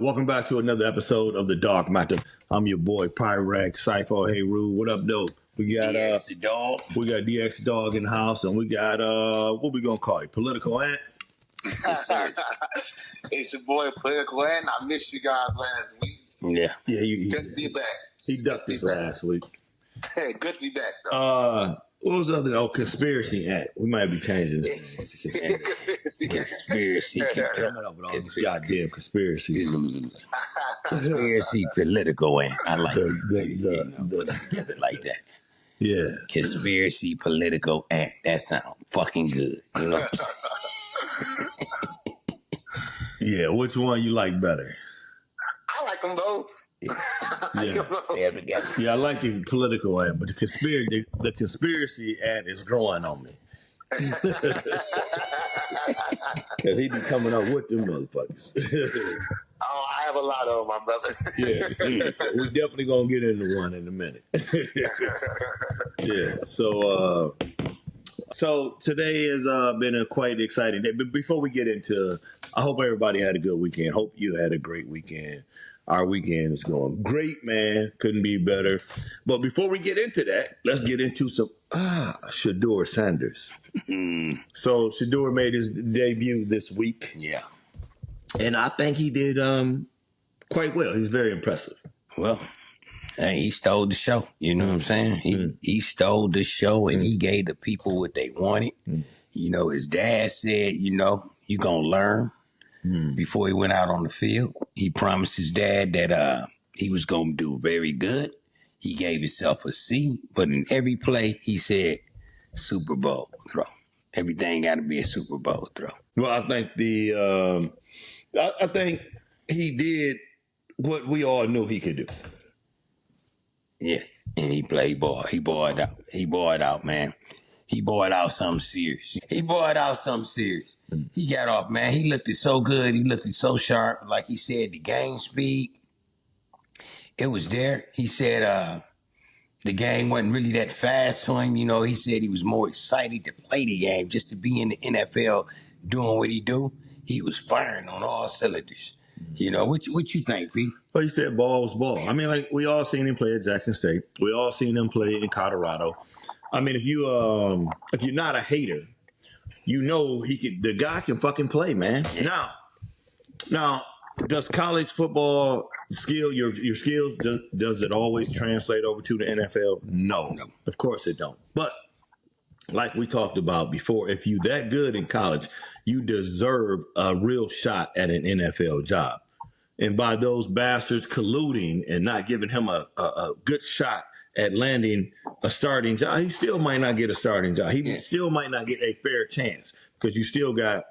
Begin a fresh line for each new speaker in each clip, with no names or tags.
Welcome back to another episode of the Dark Matter. I'm your boy Pyrex, Cypher. Hey Rue, what up, though? We got
DX the dog.
We got DX Dog in the house, and we got what we gonna call it? Political Ant.
It's your boy Political Ant. I missed you guys last week.
Yeah.
Good to be back.
He ducked us last week.
Hey, good to be back, though.
What was the other? Oh, Conspiracy Ant. We might be changing this.
Conspiracy.
Coming up with all these goddamn conspiracies.
Conspiracy political ant. I like
The
like that.
yeah.
Conspiracy political ant. That sounds fucking good. You know?
Yeah, which one you like better?
I like them both.
Yeah.
Say it together.
Yeah, I like the political ant, but the conspiracy ant is growing on me. Cause he be coming up with them motherfuckers.
Oh, I have a lot of them, my brother.
Yeah, we definitely gonna get into one in a minute. Yeah, so today has been a quite exciting day. But before we get into, I hope everybody had a good weekend. Hope you had a great weekend. Our weekend is going great, man. Couldn't be better. But before we get into that, let's get into some Shederu Sanders. So Shederu made his debut this week,
Yeah.
and I think he did quite well. He's very impressive.
Well, hey, he stole the show. You know what I'm saying? He stole the show and he gave the people what they wanted. You know, his dad said, you know, you gonna learn. Before he went out on the field, he promised his dad that he was going to do very good. He gave himself a C, but in every play, he said, Super Bowl throw. Everything got to be a Super Bowl throw.
Well, I think I think he did what we all knew he could do.
Yeah, and he played ball. He balled out. He balled out, man. He balled out something serious. He got off, man. He looked it so good. He looked it so sharp. Like he said, the game speed, it was there. He said the game wasn't really that fast to him. You know, he said he was more excited to play the game, just to be in the NFL doing what he do. He was firing on all cylinders. You know, what you think, Pete?
Well, you said ball was ball. I mean, like, we all seen him play at Jackson State. We all seen him play in Colorado. I mean, if you're not a hater, you know the guy can fucking play, man.
Yeah.
Now, does college football your skills, does it always translate over to the NFL? No. Of course it don't. But like we talked about before, if you that good in college, you deserve a real shot at an NFL job. And by those bastards colluding and not giving him a good shot at landing a starting job, he still might not get a starting job. He still might not get a fair chance because you still got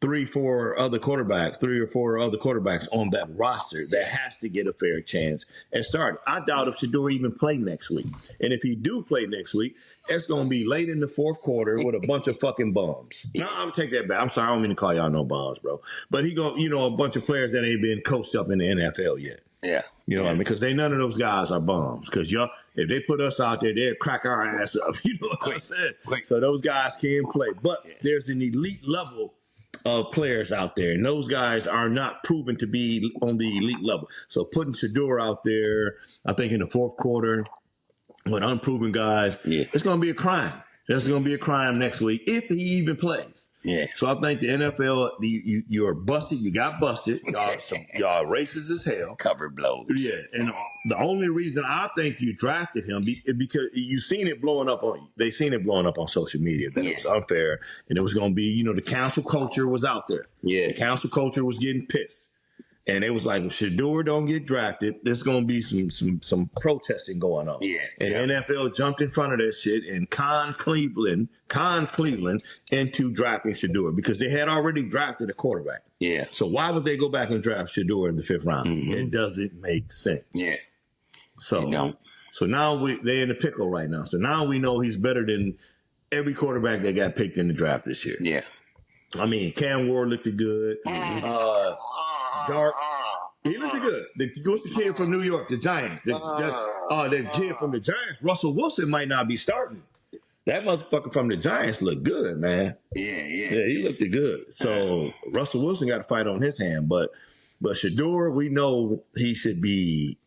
3 or 4 other quarterbacks on that roster that has to get a fair chance at starting. I doubt if Shederu even play next week. And if he do play next week, it's going to be late in the fourth quarter with a bunch of fucking bums. No, I'm going to take that back. I'm sorry. I don't mean to call y'all no bums, bro. But he going, a bunch of players that ain't been coached up in the NFL yet.
Yeah.
You know what I mean? Because none of those guys are bums. Because if they put us out there, they'll crack our ass up. You know what I'm saying? So those guys can play. But there's an elite level of players out there, and those guys are not proven to be on the elite level. So putting Shederu out there, I think in the fourth quarter with unproven guys, it's going to be a crime. There's going to be a crime next week if he even plays.
Yeah.
So I think the NFL, you're busted. You got busted. Y'all racist as hell.
Cover blows.
Yeah, and the only reason I think you drafted him is because you seen it blowing up on. They seen it blowing up on social media that it was unfair, and it was going to be, the cancel culture was out there.
Yeah,
the cancel culture was getting pissed. And it was like, if Shederu don't get drafted, there's going to be some protesting going on.
Yeah.
And the NFL jumped in front of that shit and conned Cleveland into drafting Shederu because they had already drafted a quarterback.
Yeah.
So why would they go back and draft Shederu in the 5th round? It doesn't make sense.
Yeah.
So now they're in the pickle right now. So now we know he's better than every quarterback that got picked in the draft this year.
Yeah.
I mean, Cam Ward looked good. Dark. He looked good. What's the kid from New York? The Giants. The kid from the Giants. Russell Wilson might not be starting. That motherfucker from the Giants looked good, man.
Yeah,
he looked good. So Russell Wilson got a fight on his hand, but But Shedeur, we know he should be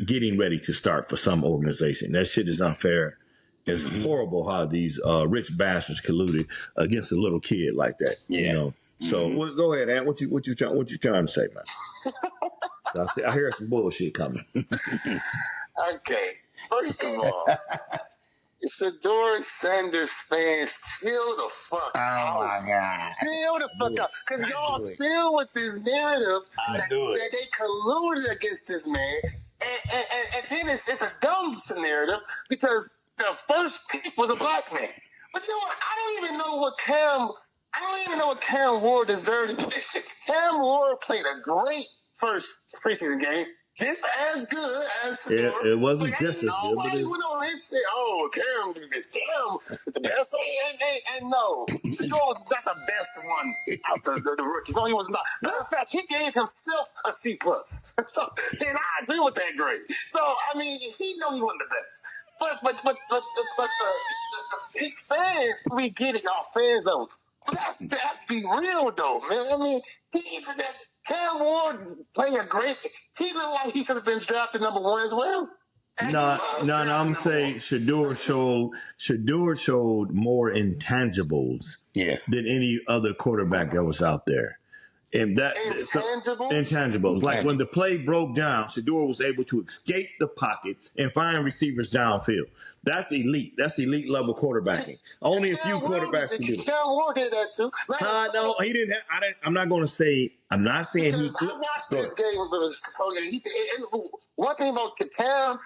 getting ready to start for some organization. That shit is unfair. It's horrible how these rich bastards colluded against a little kid like that.
Yeah.
You know. So go ahead, Ant. What you trying to say, man? I hear some bullshit coming.
Okay. First of all, Shedeur Sanders fans, chill the fuck out.
Oh my God.
Chill the fuck out. Because y'all still with this narrative that they colluded against this man. And then it's a dumb narrative because the first pick was a black man. But you know what? I don't even know what Cam Ward deserved to do this shit. Cam Ward played a great first preseason game. Just as good as Shedeur.
It wasn't just as good.
Nobody went on and said, "Oh, Cam did this. Cam is the best." And no, Shedeur was not the best one out the rookies. No, he was not. Matter of fact, he gave himself a C+. So, and I agree with that grade. So, I mean, he know he wasn't the best. But his fans, we get it, y'all fans of him. But that's be real though, man. I mean, Cam Ward playing a great. He looked like he should have been drafted number 1 as well.
No. I'm saying Shedeur showed more intangibles than any other quarterback that was out there. And that intangibles. Like when the play broke down, Shedeur was able to escape the pocket and find receivers downfield. That's elite. That's elite level quarterbacking. Only a few quarterbacks can do it.
Cam Ward did that too.
No, he didn't. I'm not going to say. I'm not saying he.
I watched this game with one thing about Cam,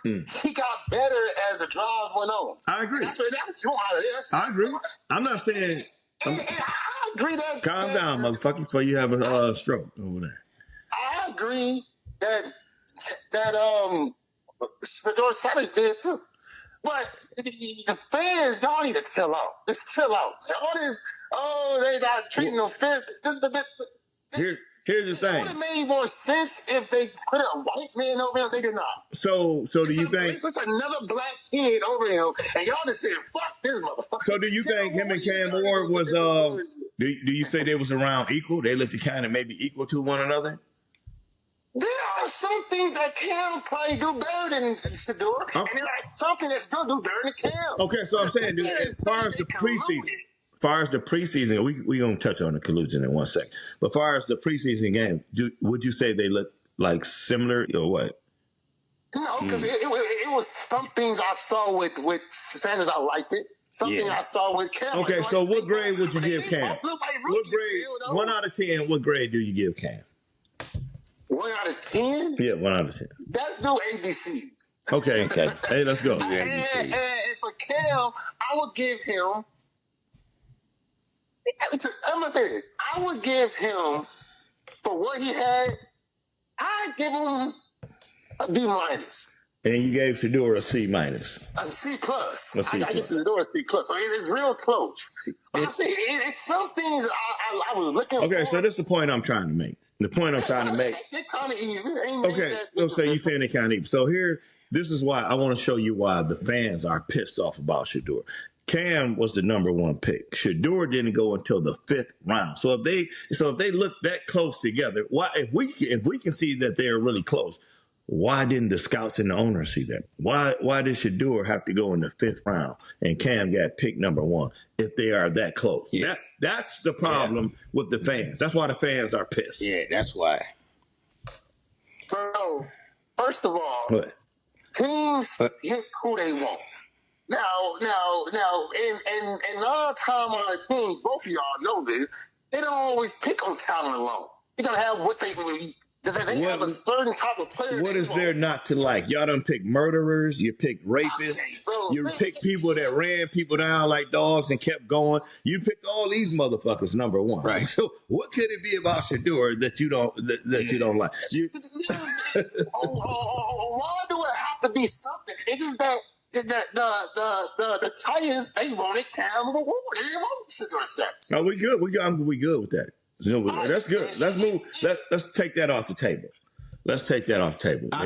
he got better as the drives went on.
I agree.
That's what that's
I agree. I'm not saying.
And I agree that.
Calm down, motherfucker, before you have a stroke over there.
I agree that Shedeur Sanders did too. But the fans, y'all need to chill out. Just chill out. All this, they not treating them fair.
Here's the thing.
It would have made more sense if they put a white man over him. They did not.
So do you think?
It's just another black kid over him, and y'all just said, "Fuck this motherfucker."
So do you think him and Cam Ward was? Do you say they was around equal? They looked kind of maybe equal to one another.
There are some things that Cam probably do better than Shedeur, and there are something that's do better than Cam.
Okay, so I'm saying, dude, as far as the preseason, we gonna touch on the collusion in 1 second. But as far as the preseason game, would you say they look like similar or what?
No, because it was some things I saw with Sanders. I liked it. Something I saw with Cam.
Okay, so what grade would you give Cam? What grade? 1 out of 10. What grade do you give Cam?
1 out of 10?
Yeah, 1 out of 10.
That's no ABC.
Okay. Hey, let's go.
And for Cam, I would give him. I'm gonna say this. I would give him for what he had. I'd give him a B minus.
And you gave Shedeur a C minus.
A C plus.
A C
I give Shedeur a C plus. So it's real close. But I'm saying it's some things I was looking for.
Okay, so this is the point I'm trying to make. The point I'm trying to make.
They're kind of even.
Okay, so you saying they kind of even. So here, this is why I want to show you why the fans are pissed off about Shedeur. Cam was the number 1 pick. Shedeur didn't go until the 5th round. So if they look that close together, why if we can see that they're really close, why didn't the scouts and the owners see that? Why did Shedeur have to go in the 5th round and Cam got picked number 1 if they are that close? Yeah. That's the problem with the fans. That's why the fans are pissed.
Yeah, that's why.
Bro, first of all,
What?
teams get who they want. Now, and a lot of time on the teams, both of y'all know this, they don't always pick on talent alone. You gotta have what they have a certain type of player.
What is there not to like? Y'all done pick murderers, you picked rapists, you picked people that ran people down like dogs and kept going. You picked all these motherfuckers number 1.
Right.
So what could it be about Shedeur that you don't you don't like?
Why do it have to be something? It's just that the Titans, they wanted Cam Ward. They didn't want Shedeur Sanders.
No, we good. We good with that. That's good. Let's move. Let's take that off the table. They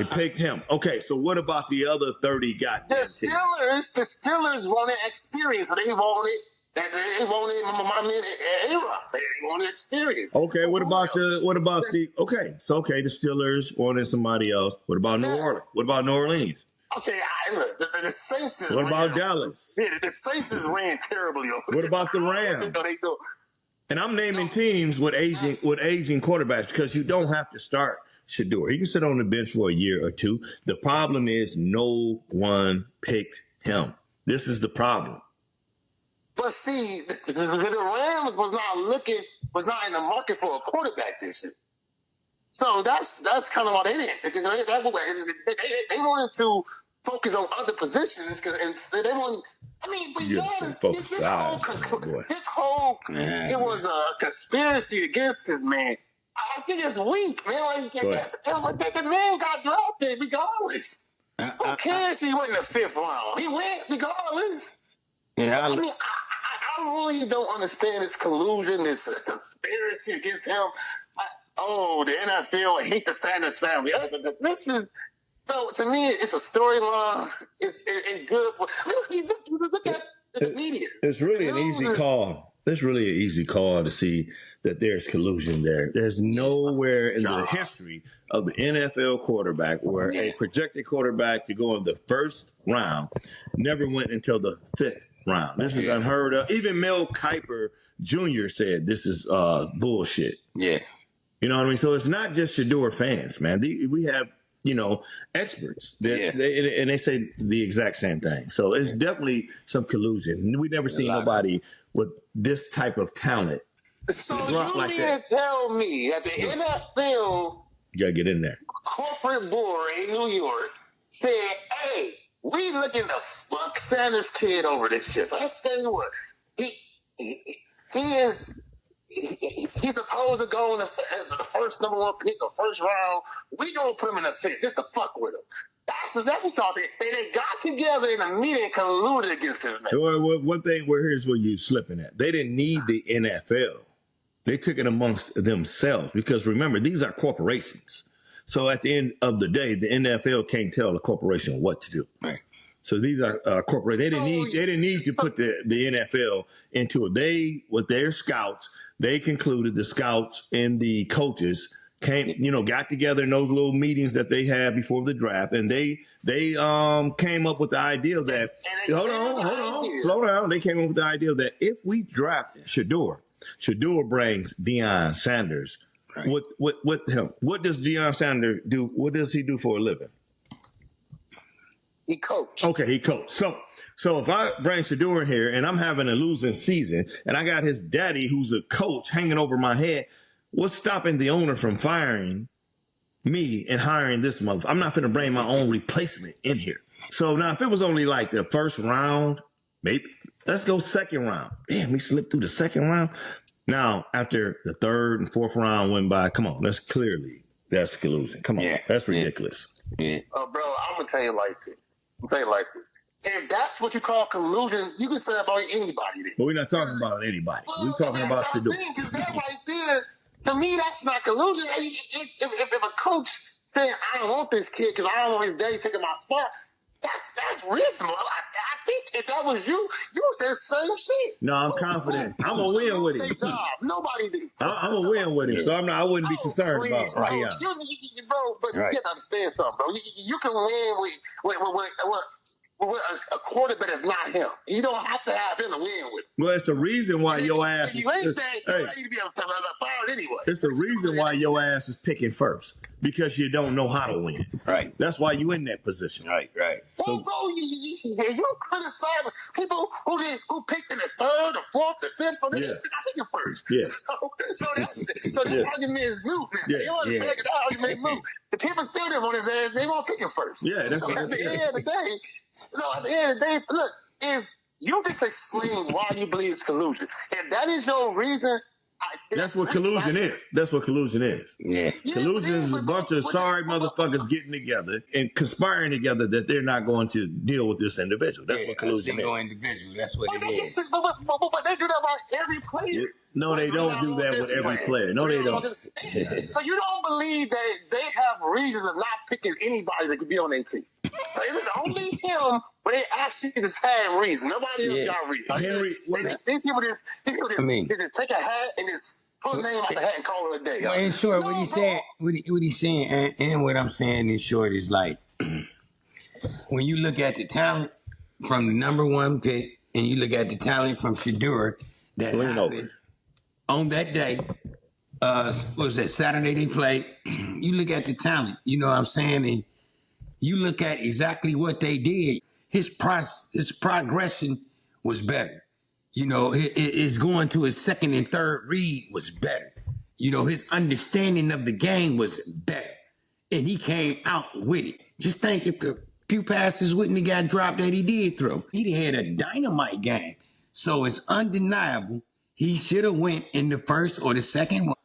picked him. Okay, so what about the other 30 goddamn
The Steelers wanted experience. So they wanted They wanted my man A-Rock. They wanted experience.
Okay, what about the the Steelers wanted somebody else. What about New Orleans? What about New Orleans?
Okay, look, the Saints.
What about Dallas?
Yeah, the Saints ran terribly over.
What about the Rams? And I'm naming teams with aging quarterbacks because you don't have to start Shederu. He can sit on the bench for a year or two. The problem is no one picked him. This is the problem.
But see, the Rams was not in the market for a quarterback this year. So that's kind of why they didn't. They wanted to focus on other positions because they wanted. I mean, but this whole it was a conspiracy against this man. I think it's weak, man. Like, the man got drafted regardless. Who cares he went in the 5th round? He went regardless.
Yeah,
I mean, I really don't understand this collusion, this conspiracy against him. The NFL hate the Sanders family. This is. So to me, it's a storyline. It's good. Look at the media.
It's really an easy call. It's really an easy call to see that there's collusion there. There's nowhere in the history of the NFL quarterback where a projected quarterback to go in the 1st round never went until the 5th round. This is unheard of. Even Mel Kiper Jr. said this is bullshit.
Yeah.
You know what I mean? So it's not just Shedeur fans, man. We have experts that they say the exact same thing. So it's definitely some collusion. We never seen nobody with this type of talent.
So you like mean to tell me that the NFL,
you gotta get in there,
corporate board in New York said, "Hey, we looking to fuck Sanders' kid over this shit." So I tell you what, he's supposed to go in the first number 1 pick or 1st round. We gonna put him in the 5th just to fuck with him. That's what talking. They got together in a meeting and colluded against this man.
Well, one thing here's where you're slipping at. They didn't need the NFL. They took it amongst themselves because remember, these are corporations. So at the end of the day, the NFL can't tell a corporation what to do.
Right.
So these are corporate. They didn't need to put the NFL into it. With their scouts, they concluded the scouts and the coaches got together in those little meetings that they had before the draft, and they came up with the idea that hold on, slow down. They came up with the idea that if we draft Shedeur brings Deion Sanders with him. What does Deion Sanders do? What does he do for a living?
He coached.
Okay, he coached. So if I bring Shedeur in here and I'm having a losing season and I got his daddy who's a coach hanging over my head, what's stopping the owner from firing me and hiring this motherfucker? I'm not going to bring my own replacement in here. So now if it was only like the 1st round, maybe let's go 2nd round. Damn, we slipped through the 2nd round. Now, after the 3rd and 4th round went by, come on, that's collusion. Come on, that's ridiculous.
Yeah.
Oh, bro, I'm going to tell you like this. If that's what you call collusion, you can say that about anybody. Then.
But we're not talking about anybody. We're talking about Shedeur.
Because that right there, to me, that's not collusion. If a coach saying, I don't want this kid because I don't want his daddy taking my spot, that's reasonable. I think if that was you would say the same shit.
No, I'm confident. I'm going to win with it.
Nobody did.
I'm going to win with it. So I wouldn't be concerned about it.
Bro, but you have to understand something, bro. You can win with a quarterback that's not him. You don't have to have him to win with.
Well, it's a reason why your ass
is. You ain't that, you need to be fired anyway.
It's a reason why your ass is picking first because you don't know how to win.
Right.
That's why you in that position.
Right.
So, bro, you criticize people who picked in the 3rd, the 4th, the 5th, so they're not picking first.
Yeah.
So the argument is moot. You understand the argument is moot. The people still didn't want his ass. They won't pick him first.
Yeah, that's
so at the end of the day, look, if you just explain why you believe it's collusion, if that is your reason,
that's what collusion is. That's what collusion is.
Yeah.
Collusion is a bunch of sorry motherfuckers getting together and conspiring together that they're not going to deal with this individual. That's what collusion is.
Individual. That's what it is.
But they do that about every player.
No, they don't do that with every player. No, they don't.
So you don't believe that they have reasons of not picking anybody that could be on their team? So it was only him, but they actually just had reason. Nobody else got reason. Like,
Henry,
these people just take a hat and just put a name out the hat and call it a day.
Well, in short, what he's saying, what he's saying, and what I'm saying in short is like, when you look at the talent from the number one pick, and you look at the talent from Shederu, that happened on that day. What was that, Saturday they played? You look at the talent, you know what I'm saying, and you look at exactly what they did. His progression was better. You know, his going to his second and third read was better. You know, his understanding of the game was better. And he came out with it. Just think if the few passes wouldn't have got dropped that he did throw. He had a dynamite game. So it's undeniable he should have went in the first or the second one.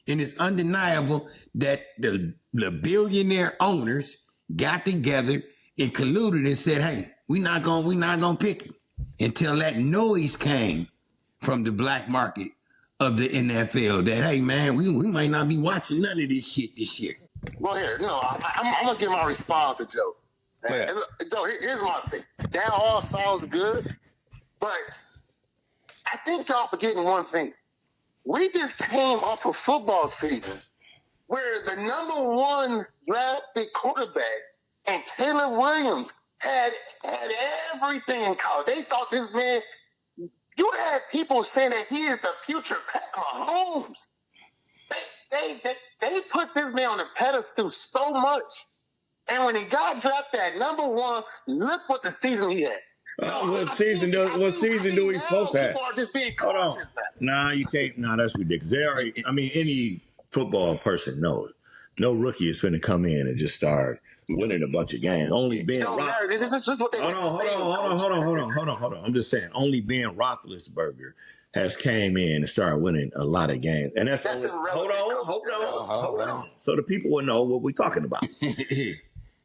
And it's undeniable that the billionaire owners got together and colluded and said, hey, we're not gonna pick him until that noise came from the black market of the NFL that, hey, man, we might not be watching none of this shit this year.
Well, here, I'm going to give my response to Joe. And Joe, here's my thing. That all sounds good, but I think y'all forgetting one thing. We just came off a football season where the number one drafted quarterback and Caleb Williams had everything in college. They thought this man, you had people saying that he is the future Pat Mahomes. They put this man on a pedestal so much. And when he got drafted at number one, look what the season he had. So
what season do we supposed to have?
People are just being
Hold on.
cautious now.
Nah, you can't. Nah, that's ridiculous. They already, I mean, any football person knows. No rookie is finna come in and just start winning a bunch of games. Only Ben Roethlisberger.
This is just what they
Hold on. I'm just saying, only Ben Roethlisberger has came in and started winning a lot of games. And that's only, hold on. So the people will know what we're talking about.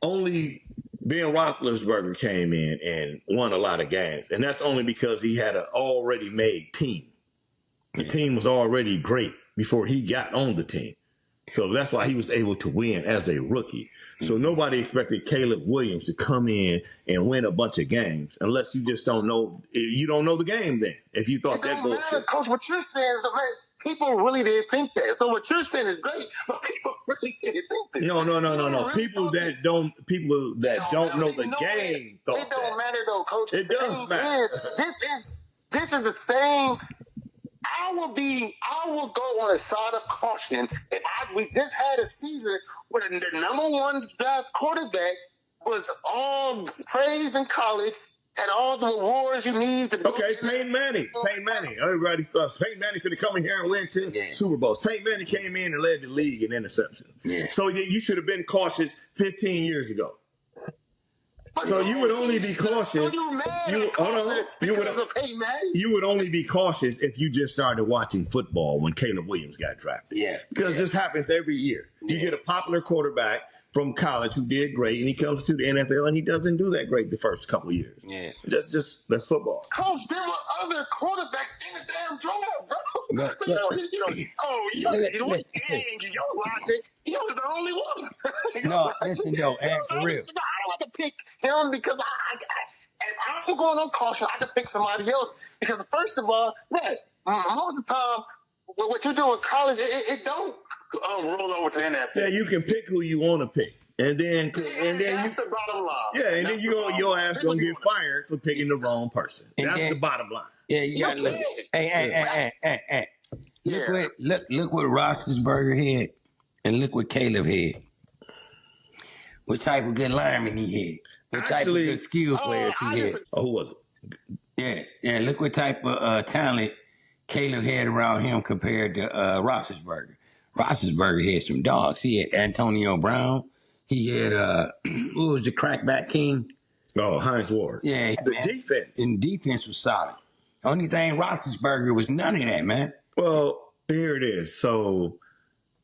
Only Ben Roethlisberger came in and won a lot of games. And that's only because he had an already made team. The team was already great before he got on the team. So that's why he was able to win as a rookie. So nobody expected Caleb Williams to come in and win a bunch of games unless you just don't know. You don't know the game then. If you thought that bullshit.
Matter, Coach, what you're saying is that, man, people really didn't think that. So what you're saying is great, but people really didn't think that.
No. People that don't know the game thought that.
It don't matter though, Coach.
It does matter.
This is the thing. I will go on the side of caution if we just had a season where the number one draft quarterback was all praise in college, had all the awards you need to
Okay, Peyton Manning. Everybody thought Peyton Manning finna come in here and win 10 Super Bowls. Peyton Manning came in and led the league in interceptions. Yeah. So you should have been cautious 15 years ago. So you would only be cautious. You would only be cautious if you just started watching football when Caleb Williams got drafted. Yeah, because this happens every year. You get a popular quarterback from college who did great, and he comes to the NFL and he doesn't do that great the first couple of years. Yeah, that's football.
Coach, there were other quarterbacks in the damn draft, bro. So your logic, he was the only one.
Listen, yo, and for real.
I don't have to pick him because if I'm going on caution, I can pick somebody else. Because first of all, most of the time, what you do in college, it don't roll over to NFL.
Yeah, you can pick who you want to pick. And then
that's the bottom line.
Yeah, and then your ass gonna get fired for picking the wrong person. That's the bottom line.
Yeah, you gotta look. Hey. Look what Roethlisberger had, and look what Caleb had. What type of good lineman he had? What type of good skill players he had?
Who was it?
Yeah. Look what type of talent Caleb had around him compared to Roethlisberger. Roethlisberger had some dogs. He had Antonio Brown. He had who was the crackback king?
Oh, Hines Ward.
Yeah,
the defense.
And the defense was solid. Only thing Roethlisberger was none of that, man.
Well, here it is. So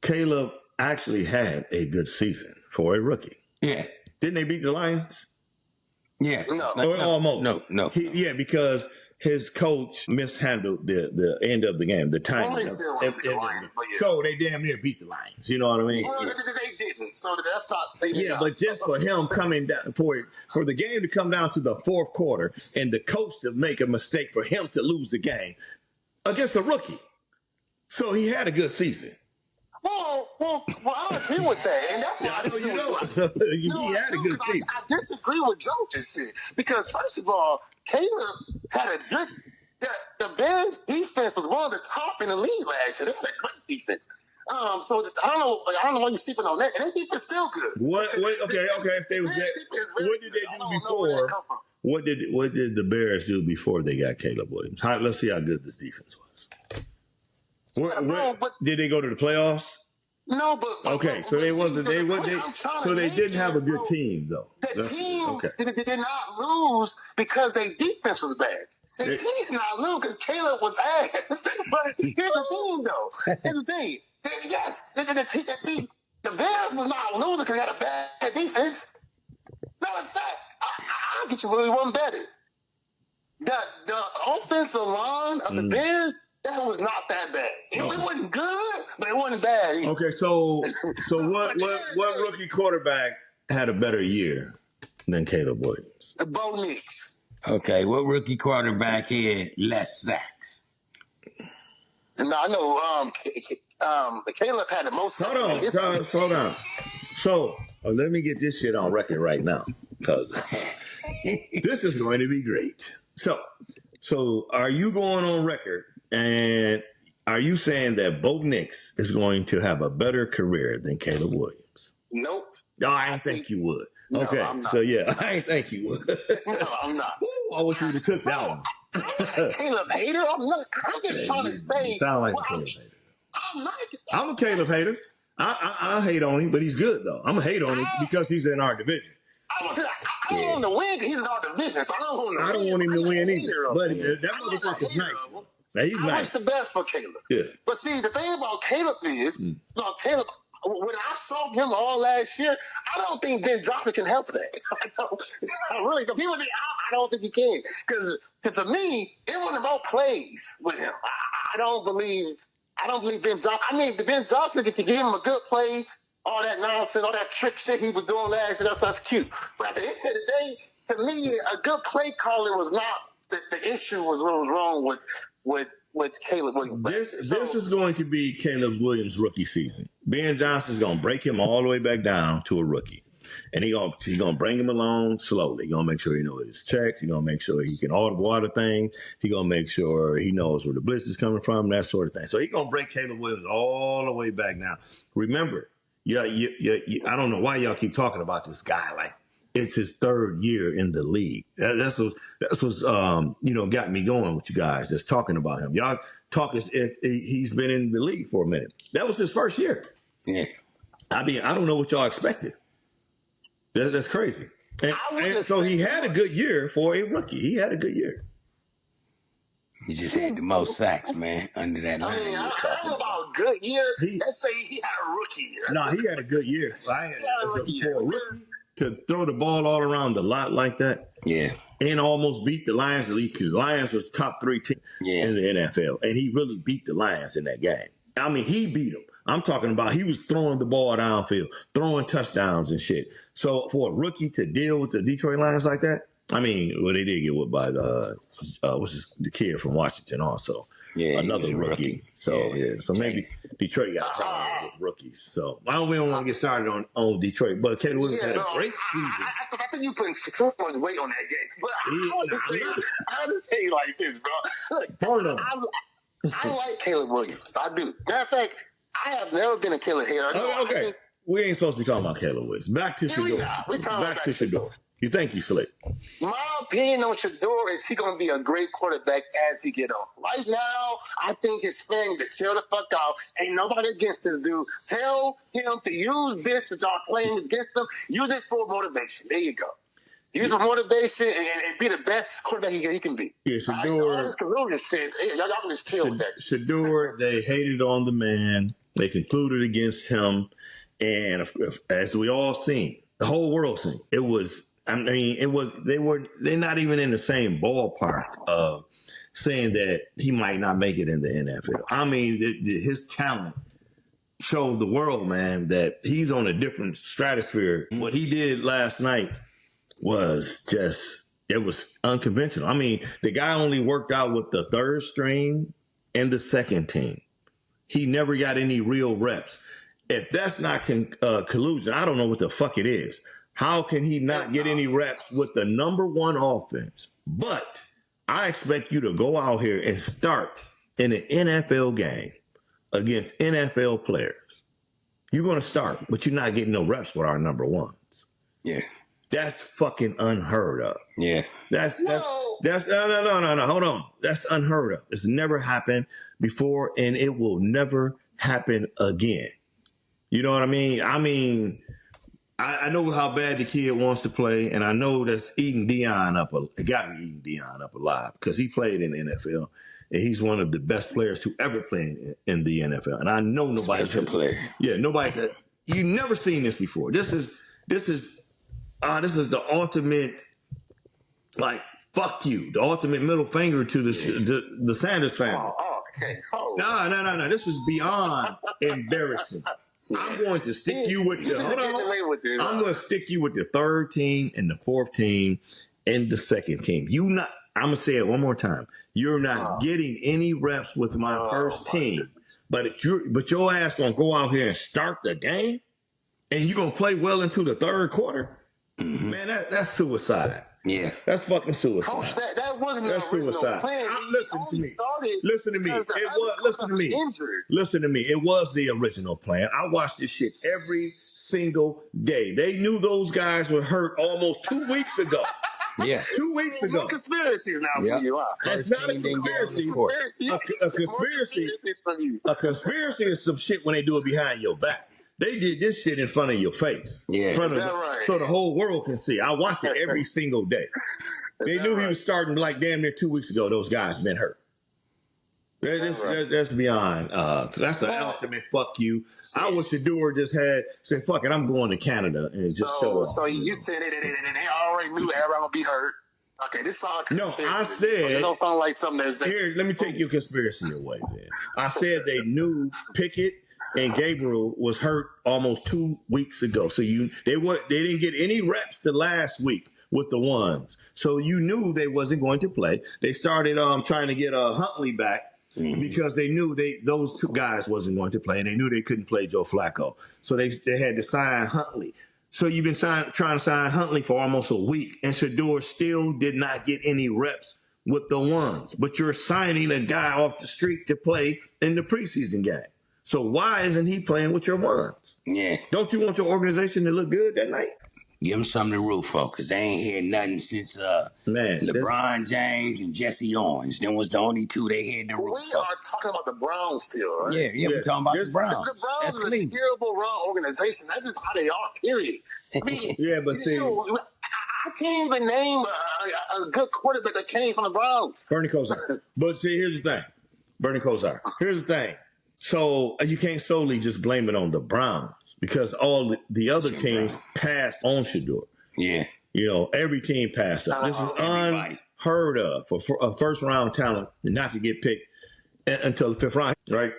Caleb actually had a good season for a rookie.
Yeah.
Didn't they beat the Lions?
Yeah.
Almost.
No.
Because his coach mishandled the end of the game, the timing.
Well, they still won the Lions, but yeah.
So they damn near beat the Lions. You know what I mean?
Well, they didn't. So that's not. They did
Yeah,
not.
but just for him coming down for the game to come down to the fourth quarter and the coach to make a mistake for him to lose the game against a rookie. So he had a good season.
Well, I agree with that, and that's why I disagree with Joe.
He had a good season.
I disagree with Joe just said because first of all, Caleb had a good. The Bears' defense was one of the top in the league last year. They had a great defense. So I don't know why you're sleeping on that. And their defense still good.
Okay. If they was that, what did they do before? What did the Bears do before they got Caleb Williams? Let's see how good this defense was. Did they go to the playoffs?
No, but
okay, so they wasn't. So they didn't have a good team, though.
The team did not lose because their defense was bad. The team did not lose because Caleb was ass. But here's the thing, though. Here's the thing. Yes, the Bears was not losing because they had a bad defense. Matter of fact, I'll get you really one better. The offensive line of the Bears. That was not that bad. It wasn't good, but it wasn't bad either.
Okay, so what rookie quarterback had a better year than Caleb Williams?
Bo Nix.
Okay, what rookie quarterback had less sacks?
No, I know. Caleb had the most sacks.
Hold on. So let me get this shit on record right now because this is going to be great. So are you going on record? And are you saying that Bo Nix is going to have a better career than Caleb Williams?
Nope.
No, I didn't think you would.
No,
okay, so yeah, I didn't think you would.
No, I'm not.
Ooh, I wish you would have took that one.
I'm not a Caleb hater. I'm just trying to say.
You sound like a Caleb hater.
I'm
a Caleb hater. I hate on him, but he's good though. I'm a hate on him because he's in our division.
I don't want him to win because he's in our division, so I don't want
him to win either. But that motherfucker's nice. Now, he's nice.
I wish the best for Caleb.
Yeah.
But see, the thing about Caleb is, Caleb, when I saw him all last year, I don't think Ben Johnson can help that. I really don't. I don't think he can. Because to me, it wasn't about plays with him. I don't believe Ben Johnson. I mean, Ben Johnson, if you give him a good play, all that nonsense, all that trick shit he was doing last year, that's cute. But at the end of the day, to me, a good play caller was not the issue. Was what was wrong with Caleb Williams.
This is going to be Caleb Williams' rookie season. Ben Johnson's going to break him all the way back down to a rookie. And he's gonna bring him along slowly. He's going to make sure he knows his checks. He's going to make sure he can order things. He's going to make sure he knows where the blitz is coming from, that sort of thing. So he's going to break Caleb Williams all the way back down. Remember, I don't know why y'all keep talking about this guy like it's his third year in the league. That's what's got me going with you guys. Just talking about him. Y'all talk as if he's been in the league for a minute. That was his first year.
Yeah.
I mean, I don't know what y'all expected. That's crazy. And so he had a good year for a rookie. He had a good year.
He just had the most sacks, man, under that line he was talking
I don't know about a good year. Let's say he had a rookie year.
No, he had a good year. For a rookie to throw the ball all around the lot like that.
Yeah.
And almost beat the Lions. The Lions was top 3 team in the NFL. And he really beat the Lions in that game. I mean, he beat them. I'm talking about he was throwing the ball downfield, throwing touchdowns and shit. So for a rookie to deal with the Detroit Lions like that, I mean, well, they did get whipped by the kid from Washington also. Yeah, another rookie. So, so maybe Detroit got problems with rookies. So, we don't want to get started on Detroit. But Caleb Williams had a great season.
I think you putting so much weight on that game. But I want to tell you like this, bro. Look, I like Caleb Williams. I do. Matter of fact, I have never been a Caleb hater.
Okay. We ain't supposed to be talking about Caleb Williams. Back to Shederu. Back to Shederu. You think he's slick? My
opinion on Shederu is he's going to be a great quarterback as he get on. Right now, I think his fans need to chill the fuck out. Ain't nobody against this dude. Tell him to use this that y'all playing against him. Use it for motivation. There you go. Use it for motivation and be the best quarterback he can be.
Yeah, Shederu.
Y'all can just chill with that.
Shederu, they hated on the man. They concluded against him. And as we all seen, the whole world seen, it was I mean, they're not even in the same ballpark of saying that he might not make it in the NFL. I mean, his talent showed the world, man, that he's on a different stratosphere. What he did last night was it was unconventional. I mean, the guy only worked out with the third string and the second team. He never got any real reps. If that's not collusion, I don't know what the fuck it is. How can he not get any reps with the number one offense? But I expect you to go out here and start in an NFL game against NFL players. You're going to start, but you're not getting no reps with our number ones.
Yeah.
That's fucking unheard of.
Yeah.
That's no. Hold on. That's unheard of. It's never happened before, and it will never happen again. You know what I mean? I know how bad the kid wants to play, and I know that's eating Dion up. It got to be eating Dion up alive because he played in the NFL, and he's one of the best players to ever play in the NFL. And I know nobody
Special player.
Yeah, nobody. You've never seen this before. This is the ultimate, like, fuck you, the ultimate middle finger to the Sanders family.
Oh, okay. Oh.
No. This is beyond embarrassing. I'm going to stick you with the. Hold on. I'm going to stick you with the third team and the fourth team and the second team. I'm gonna say it one more time. You're not getting any reps with my first team, but your ass gonna go out here and start the game, and you're gonna play well into the third quarter. Mm-hmm. Man, that's suicide.
Yeah,
that's fucking suicide.
Coach, that wasn't
that's suicide. Listen to me. Listen to me. Listen to me. It was the original plan. I watched this shit every single day. They knew those guys were hurt almost 2 weeks ago.
Yeah,
2 weeks ago.
No conspiracies now for you.
That's not a conspiracy. A conspiracy is some shit when they do it behind your back. They did this shit in front of your face.
Yeah.
Right?
So the whole world can see. I watch it every single day. They knew he was starting like damn near 2 weeks ago. Those guys been hurt. That's beyond. That's an ultimate fuck you. I wish Shederu just said, fuck it, I'm going to Canada and just show up.
So you said it, and they already knew everybody gonna be hurt. Okay, this sounds conspiracy.
No, I said
it don't sound like something that's
here. Let me take your conspiracy away. Then I said they knew Pickett and Gabriel was hurt almost 2 weeks ago. So they didn't get any reps the last week with the ones. So you knew they wasn't going to play. They started trying to get Huntley back because they knew those two guys wasn't going to play, and they knew they couldn't play Joe Flacco. So they had to sign Huntley. So you've been trying to sign Huntley for almost a week, and Shederu still did not get any reps with the ones. But you're signing a guy off the street to play in the preseason game. So why isn't he playing with your ones?
Yeah.
Don't you want your organization to look good that night?
Give them something to root for, because they ain't had nothing since LeBron James and Jesse Owens. Them was the only two they had to root for.
We are talking about the Browns still, right?
Yeah, we're talking about the Browns.
The Browns are a terrible wrong organization. That's just how they are, period. I mean,
but see...
I can't even name a good quarterback that came from the Browns.
Bernie Kosar. But see, here's the thing. Bernie Kosar. Here's the thing. So you can't solely just blame it on the Browns because all the other teams passed on Shederu.
Yeah.
You know, every team passed up. This is unheard of for a first round talent not to get picked until the fifth round, right?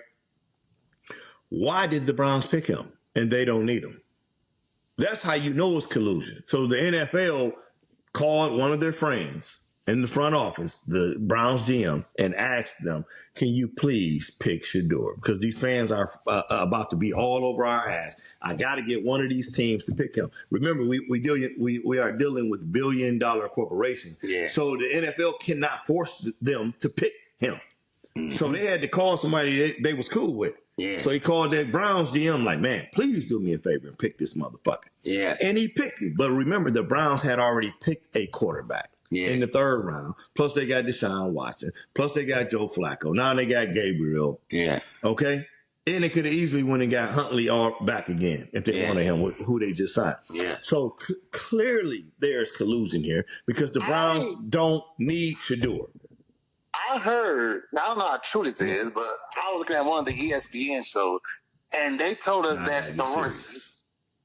Why did the Browns pick him and they don't need him? That's how you know it's collusion. So the NFL called one of their friends in the front office, the Browns GM, and asked them, can you please pick Shederu? Because these fans are about to be all over our ass. I got to get one of these teams to pick him. Remember, we are dealing with billion-dollar corporations.
Yeah.
So the NFL cannot force them to pick him. So they had to call somebody they was cool with.
Yeah.
So he called that Browns GM like, man, please do me a favor and pick this motherfucker.
Yeah.
And he picked him. But remember, the Browns had already picked a quarterback.
Yeah.
In the third round. Plus they got Deshaun Watson. Plus they got Joe Flacco. Now they got Gabriel.
Yeah.
Okay? And they could have easily went and got Huntley back again if they wanted him with who they just signed.
Yeah.
So clearly there's collusion here because the Browns don't need Shederu.
I heard, now I don't know how true this is, but I was looking at one of the ESPN shows, and they told us that the rookie,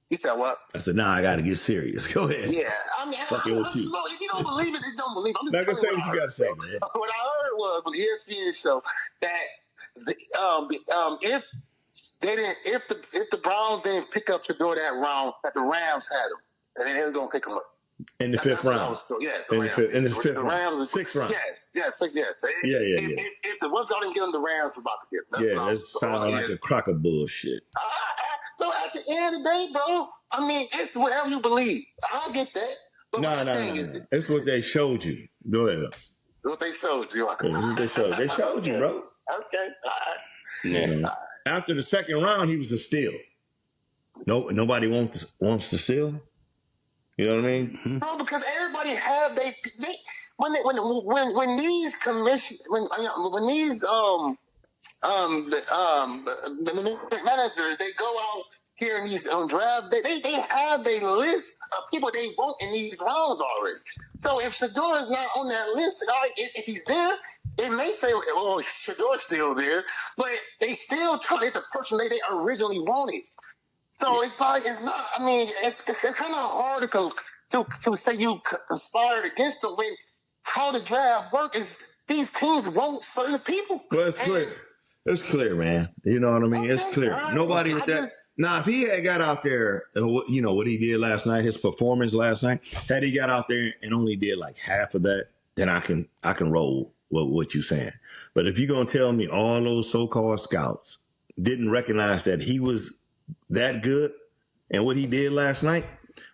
You said what?
I said, nah, I got to get serious. Go ahead.
Yeah, I mean,
Fucking with you.
if you don't believe it, then don't believe it. I'm
Now,
just
go
telling
say
you
what you got to say, man.
What I heard was on the ESPN show that if the Browns didn't pick up Shedeur that round, that the Rams had him, and then they were gonna pick him up.
In the fifth round. In the fifth round. Sixth round.
Yes. Yeah. If the ones didn't get him, the Rams was about to get him.
Yeah, that sounds like a crock of bullshit.
So at the end of the day, bro, I mean, it's whatever you believe. I get that. But
No. It's what they showed you. Go ahead.
What they showed you.
They showed you, bro.
Okay.
Yeah.
After the second round, he was a steal. Nobody wants to steal. You know what I mean?
No, because everybody have when these commission when these the managers, they go out here in these draft, they have a list of people they want in these rounds already. So if Shedeur is not on that list, if he's there, it may say, well, Shedor's still there, but they still try to get the person they originally wanted. So it's like, it's not, I mean, it's kind of hard to say you conspired against them when how the draft works is these teams want certain people.
Well, it's clear. It's clear, man. You know what I mean? Okay, it's clear. Right. Nobody with that. Now, if he had got out there, you know, what he did last night, his performance last night, had he got out there and only did like half of that, then I can roll with what you're saying. But if you're going to tell me all those so-called scouts didn't recognize that he was that good and what he did last night,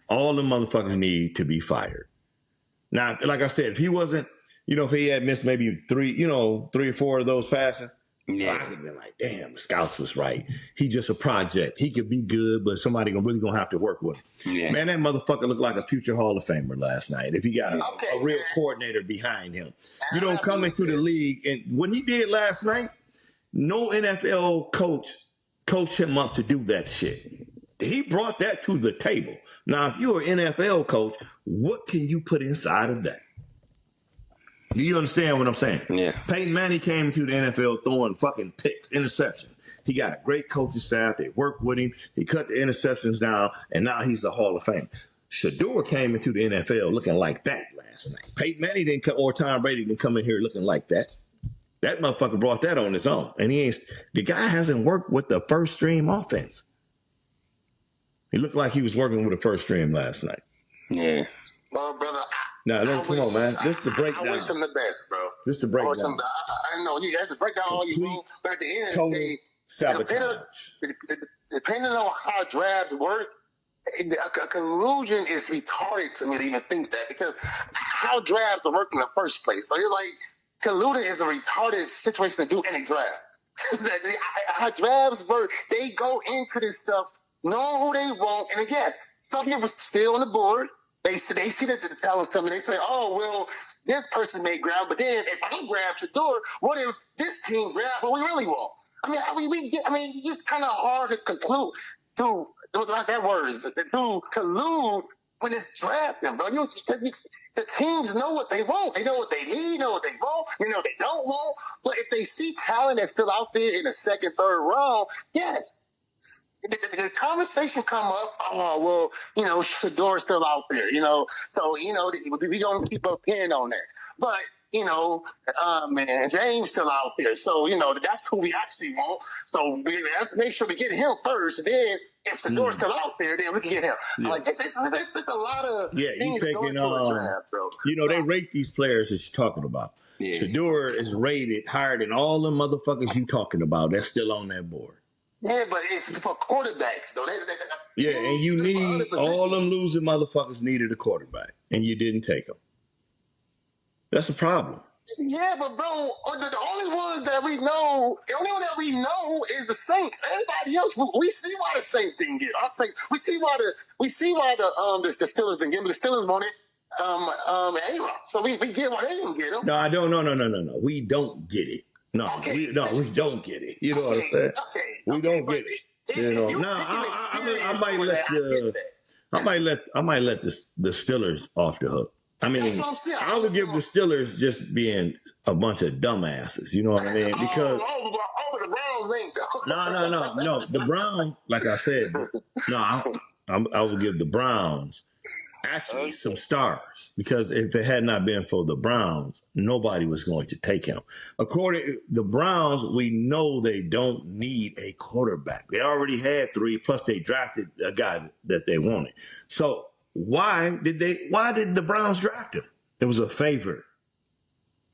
all the motherfuckers need to be fired. Now, like I said, if he wasn't, you know, if he had missed maybe three or four of those passes, yeah, I could have been like, damn, the scouts was right. He just a project. He could be good, but somebody really gonna have to work with him. Yeah. Man, that motherfucker looked like a future Hall of Famer last night. If he got a real coordinator behind him. You don't come into the league, and what he did last night, no NFL coach coached him up to do that shit. He brought that to the table. Now, if you're an NFL coach, what can you put inside of that? Do you understand what I'm saying?
Yeah.
Peyton Manning came to the NFL throwing fucking picks, interceptions. He got a great coaching staff. They worked with him. He cut the interceptions down, and now he's a Hall of Fame. Shedeur came into the NFL looking like that last night. Peyton Manning didn't come, or Tom Brady didn't come in here looking like that. That motherfucker brought that on his own. And the guy hasn't worked with the first stream offense. He looked like he was working with the first stream last night.
Yeah.
Well, brother,
come on, man. This is the breakdown.
I wish him the best, bro.
This is the breakdown.
I know you guys to break down all you want, but at the end of the day, depending on how draft work, a collusion is retarded to me to even think that, because how drafts work in the first place. So you're like, colluding is a retarded situation to do in a draft. How drafts work, they go into this stuff knowing who they want, and yes, some people still on the board. They see that the talent coming. They say, "Oh well, this person may grab, but then if I grab Shedeur, what if this team grab what we really want?" I mean, it's kind of hard to conclude like that words to collude when it's drafting, bro. The teams know what they want. They know what they need. Know what they want. You know what they don't want. But if they see talent that's still out there in the second, third round, yes. The conversation come up, oh, well, you know, Shedeur's still out there, you know, so, you know, we don't keep a pin on there. But, you know, and James still out there. So, you know, that's who we actually want. So let's make sure we get him first. And then if Shedeur's still out there, then we can get him. Yeah. Like, it's a lot of things going to a draft, bro.
You know, they rate these players that you're talking about. Yeah. Shedeur is rated higher than all the motherfuckers you talking about that's still on that board.
Yeah, but it's for quarterbacks, though.
And you need all them losing motherfuckers needed a quarterback, and you didn't take them. That's a problem.
Yeah, but bro, the only one that we know is the Saints. Everybody else, we see why the Saints didn't get it. Our Saints, we see why the Steelers didn't get it. The Steelers wanted A-Rod. So we get why they didn't get them.
No, I don't. No. We don't get it. No, okay. we don't get it. You know what I'm saying? We don't get it. You know. Now, I might let the Steelers off the hook. I mean,
That's what I'm saying.
I would give the Steelers just being a bunch of dumbasses. You know what I mean? Because
the Browns ain't though.
no. The Browns, like I said, I would give the Browns actually some stars, because if it had not been for the Browns, nobody was going to take him. According to the Browns, we know they don't need a quarterback. They already had 3, plus they drafted a guy that they wanted. So why did the Browns draft him? It was a favor.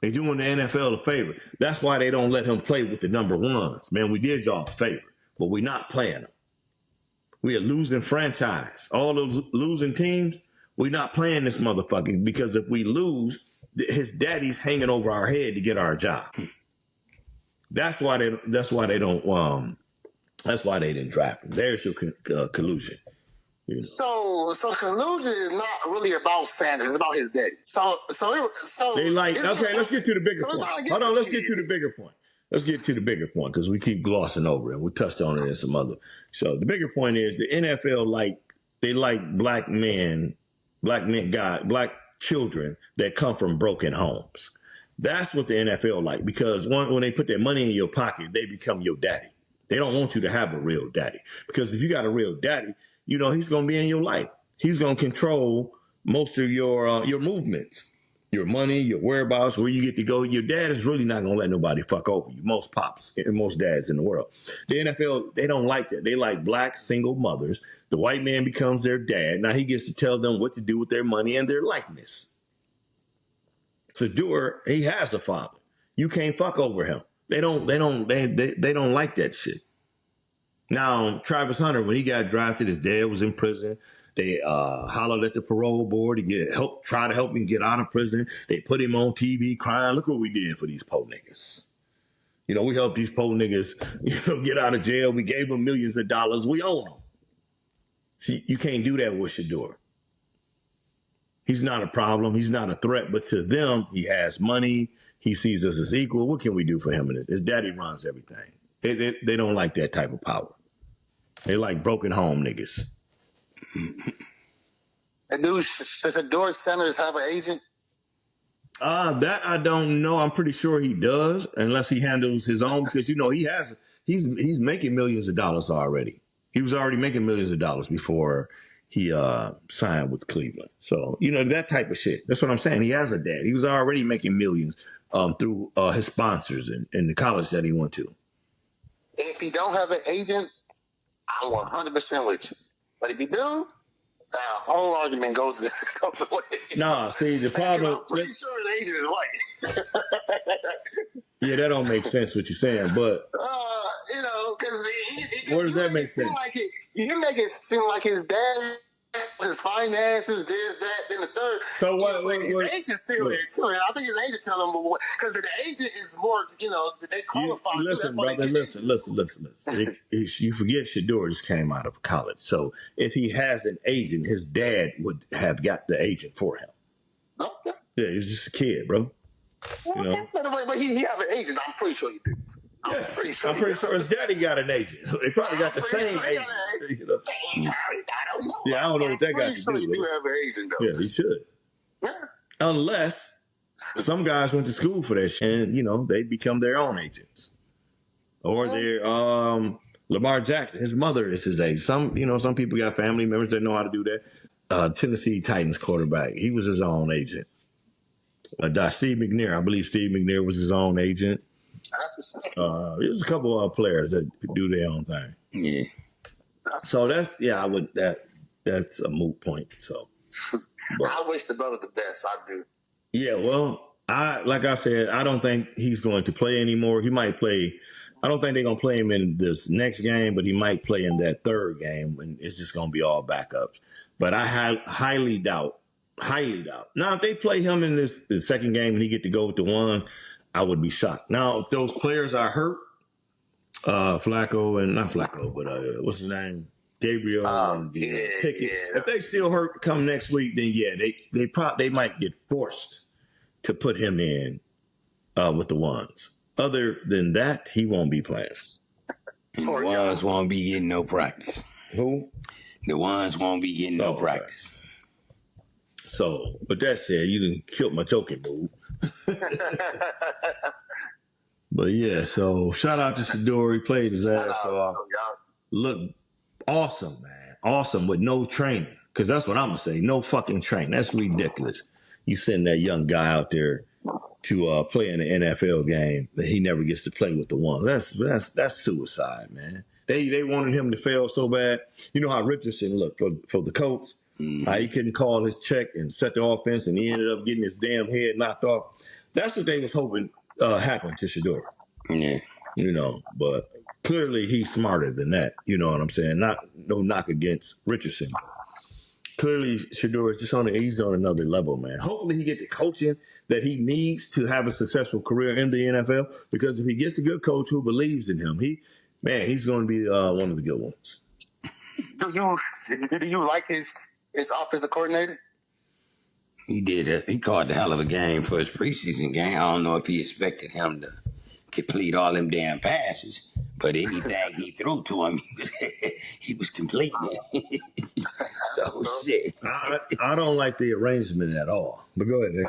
They doing the NFL a favor. That's why they don't let him play with the number ones. Man, we did y'all a favor, but we're not playing him. We are losing franchise. All those losing teams, we're not playing this motherfucker, because if we lose, his daddy's hanging over our head to get our job. That's why they don't. That's why they didn't draft him. There's your collusion. You know?
So collusion is not really about Sanders. It's about his daddy. So
they like. Okay, let's get to the bigger point. Hold on, let's get to the bigger point. Let's get to the bigger point, because we keep glossing over it. We touched on it in some other. So the bigger point is the NFL like black children that come from broken homes. That's what the NFL like, because when they put their money in your pocket, they become your daddy. They don't want you to have a real daddy, because if you got a real daddy, you know he's going to be in your life. He's going to control most of your movements, your money, your whereabouts, where you get to go. Your dad is really not going to let nobody fuck over you. Most pops and most dads in the world. The NFL, they don't like that. They like black single mothers. The white man becomes their dad. Now he gets to tell them what to do with their money and their likeness. Shederu, he has a father. You can't fuck over him. They don't like that shit. Now, Travis Hunter, when he got drafted, his dad was in prison. They hollered at the parole board to try to help him get out of prison. They put him on TV crying. Look what we did for these po niggas. You know, we helped these po niggas, get out of jail. We gave them millions of dollars. We own them. See, you can't do that with Shederu. He's not a problem. He's not a threat. But to them, he has money. He sees us as equal. What can we do for him? His daddy runs everything. They don't like that type of power. They like broken home niggas.
And does Shederu Sanders have an agent?
That I don't know. I'm pretty sure he does, unless he handles his own, because he's making millions of dollars already. He was already making millions of dollars before he signed with Cleveland. So, that type of shit. That's what I'm saying. He has a dad. He was already making millions through his sponsors in the college that he went to.
If he don't have an agent, I'm 100% with you. But if he do, the whole argument goes away.
Nah, see, the problem...
I'm pretty sure the agent is white.
Yeah, that don't make sense what you're saying, but...
because...
Where does that make sense?
You make it seem like his dad, his finances, this, that, then the third.
So what?
His agent's still there too. And I think his agent tell him, because the agent is more, they qualify.
Listen, brother, listen. You forget Shederu just came out of college. So if he has an agent, his dad would have got the agent for him.
Okay.
Yeah, he's just a kid, bro.
But he have an agent. I'm pretty sure he do. I'm pretty sure
his daddy got an agent. They probably got the same agent. I don't know what that got to do.
He do have an agent, though.
Yeah, he should.
Yeah.
Unless some guys went to school for that shit and, they become their own agents. Or they're Lamar Jackson. His mother is his agent. Some people got family members that know how to do that. Tennessee Titans quarterback. He was his own agent. Steve McNair. I believe Steve McNair was his own agent. There's a couple of players that do their own thing.
Yeah.
So that's a moot point. So
I wish the brother the best. I do.
Yeah, well, like I said, I don't think he's going to play anymore. He might play. I don't think they're going to play him in this next game, but he might play in that third game, and it's just going to be all backups. But I highly doubt. Now, if they play him in the second game and he get to go with the one, I would be shocked. Now, if those players are hurt, Flacco and not Flacco, but what's his name? Gabriel and Pickett. Yeah. If they still hurt come next week, then they might get forced to put him in with the ones. Other than that, he won't be playing.
And the ones won't be getting no practice.
Who?
The ones won't be getting no practice.
So, with that said, you done killed my joking mood. But yeah, so shout out to Shederu. He played his ass off. Look awesome, man. Awesome with no training. Because that's what I'm going to say. No fucking training. That's ridiculous. You send that young guy out there to play in an NFL game that he never gets to play with the one. That's suicide, man. They wanted him to fail so bad. You know how Richardson looked for the Colts? How he couldn't call his check and set the offense, and he ended up getting his damn head knocked off. That's what they was hoping happened to Shederu.
Yeah.
You know, but clearly he's smarter than that. You know what I'm saying? No knock against Richardson. Clearly Shederu is just he's on another level, man. Hopefully he get the coaching that he needs to have a successful career in the NFL, because if he gets a good coach who believes in him, he's going to be one of the good ones.
Do you like his offensive coordinator?
He did it. He called the hell of a game for his preseason game. I don't know if he expected him to complete all them damn passes, but anything he threw to him, he was completing it. So shit.
I don't like the arrangement at all. But go ahead, Nick.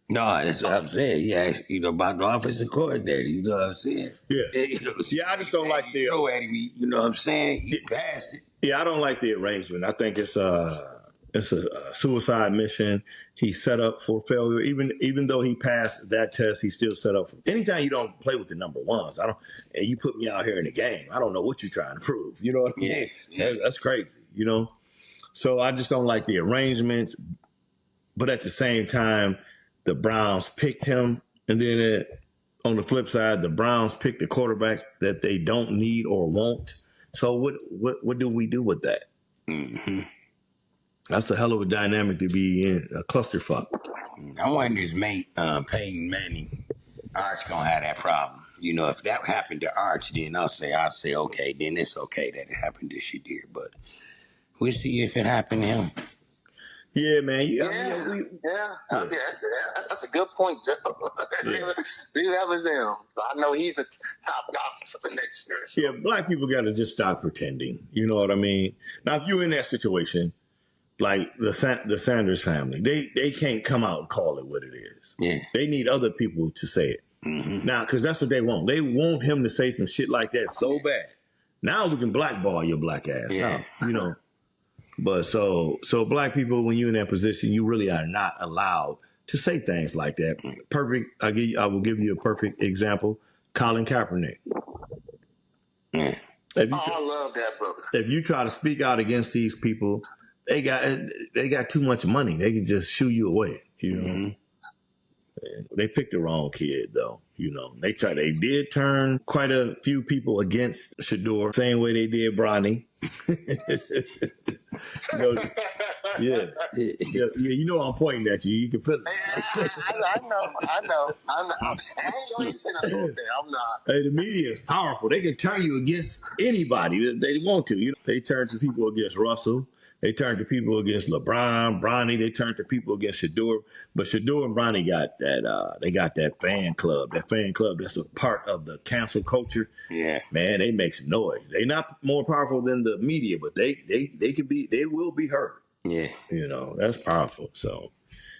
No, that's what I'm saying. He asked, about the offensive coordinator. You know what I'm saying?
Yeah.
Yeah,
I just don't like the
throw at him. You know what I'm saying? He passed it.
Yeah, I don't like the arrangement. I think it's a suicide mission. He set up for failure. Even though he passed that test, he still set up for. Anytime you don't play with the number ones, and you put me out here in the game, I don't know what you're trying to prove. You know what I mean? Yeah. That's crazy. You know, so I just don't like the arrangements. But at the same time, the Browns picked him, and then on the flip side, the Browns picked the quarterback that they don't need or want. So what do we do with that?
Mm-hmm.
That's a hell of a dynamic to be in, a clusterfuck.
I wonder is Peyton Manning, Arch gonna have that problem. You know, if that happened to Arch, then I'll say okay, then it's okay that it happened to Shederu. But we'll see if it happened to him.
Yeah, man.
That's a good point, Joe. See what happens now. I know he's the top guy for the next year. So.
Yeah, black people got to just stop pretending. You know what I mean? Now, if you're in that situation, like the Sanders family, they can't come out and call it what it is.
Yeah.
They need other people to say it. Mm-hmm. Now, because that's what they want. They want him to say some shit like that so bad. Now we can blackball your black ass.
Yeah.
Now, you know. But so black people, when you're in that position, you really are not allowed to say things like that. Perfect. I will give you a perfect example. Colin Kaepernick.
Yeah.
I love that brother.
If you try to speak out against these people, they got too much money. They can just shoo you away. You know. Mm-hmm. They picked the wrong kid, though. You know, they did turn quite a few people against Shederu, same way they did Bronny. You know I'm pointing at you. You can put.
I know. I ain't going to say nothing about that. I'm not.
Hey, the media is powerful. They can turn you against anybody that they want to. You know, they turn to people against Russell. They turned to people against LeBron, Bronny. They turned to people against Shederu. But Shederu and Bronny got that. They got that fan club. That fan club that's a part of the cancel culture.
Yeah,
man, they make some noise. They're not more powerful than the media, but they could be. They will be heard.
Yeah,
you know that's powerful. So,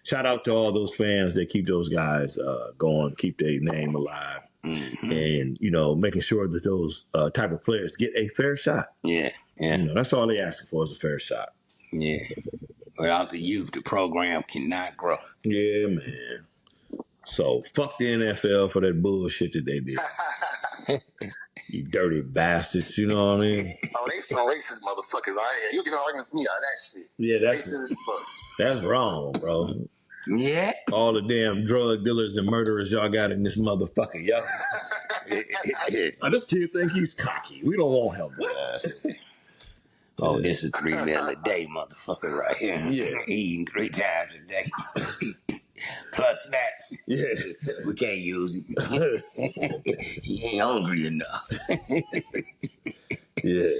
shout out to all those fans that keep those guys going, keep their name alive, and you know making sure that those type of players get a fair shot.
Yeah. Yeah,
you know, that's all they asking for is a fair shot.
Yeah, without the youth, the program cannot grow.
Yeah, man. So fuck the NFL for that bullshit that they did. You dirty bastards, you know what I mean?
Oh, they some racist motherfuckers. You can argue with me on that shit.
Yeah,
racist as fuck.
That's wrong, bro.
Yeah.
All the damn drug dealers and murderers y'all got in this motherfucker, y'all. This kid think he's cocky. We don't want him.
Oh, this is 3 meals a day, motherfucker, right here.
Yeah.
Eating 3 times a day. Plus snacks.
Yeah.
We can't use him. He ain't hungry enough.
Yeah.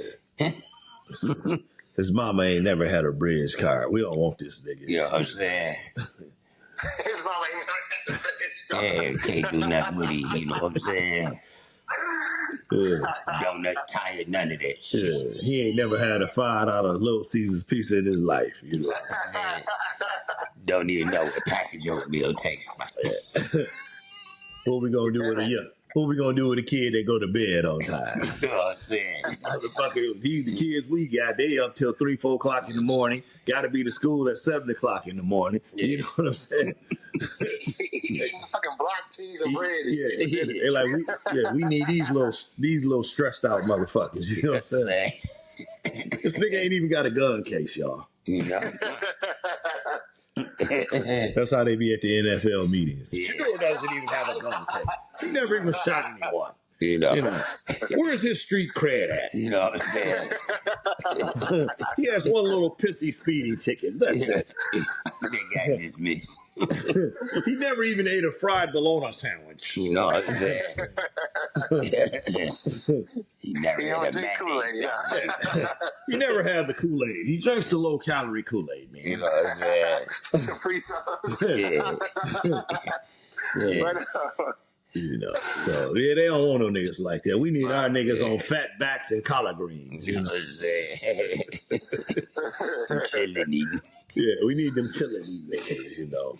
His mama ain't never had a bridge card. We don't want this nigga.
You know what I'm saying?
His mama ain't never had a bridge card.
Yeah, can't do nothing with it. You know what I'm saying? Donut tired, none of that shit.
Yeah. He ain't never had a $5 Little Caesars pizza in his life. You know.
Don't even know what package oatmeal tastes like.
What we gonna do with a What we gonna do with a kid that go to bed on time?
You know what I'm saying?
Motherfucker, the kids we got, they up till 3, 4 o'clock in the morning. Got to be to school at 7 o'clock in the morning. Yeah. You know what I'm saying?
Fucking block cheese and bread. And shit.
They're like, we need these little stressed out motherfuckers. You know what I'm saying? This nigga ain't even got a gun case, y'all.
You know.
That's how they be at the NFL meetings. Yeah. Shederu doesn't even have a gun case. He never even shot anyone.
You know.
Where's his street cred at?
You know what I'm saying?
He has one little pissy speeding ticket. That's it.
They got dismissed.
He never even ate a fried bologna sandwich.
You know what I'm saying? He never had a mayonnaise sandwich.
He never had the Kool-Aid. He drinks the low-calorie Kool-Aid, man.
You know what I'm saying?
Capri Suns.
Yeah.
You know, so yeah, they don't want no niggas like that. We need our niggas on fat backs and collard greens.
You know what I'm saying? Chilling eating.
Yeah, we need them chilling niggas, you know.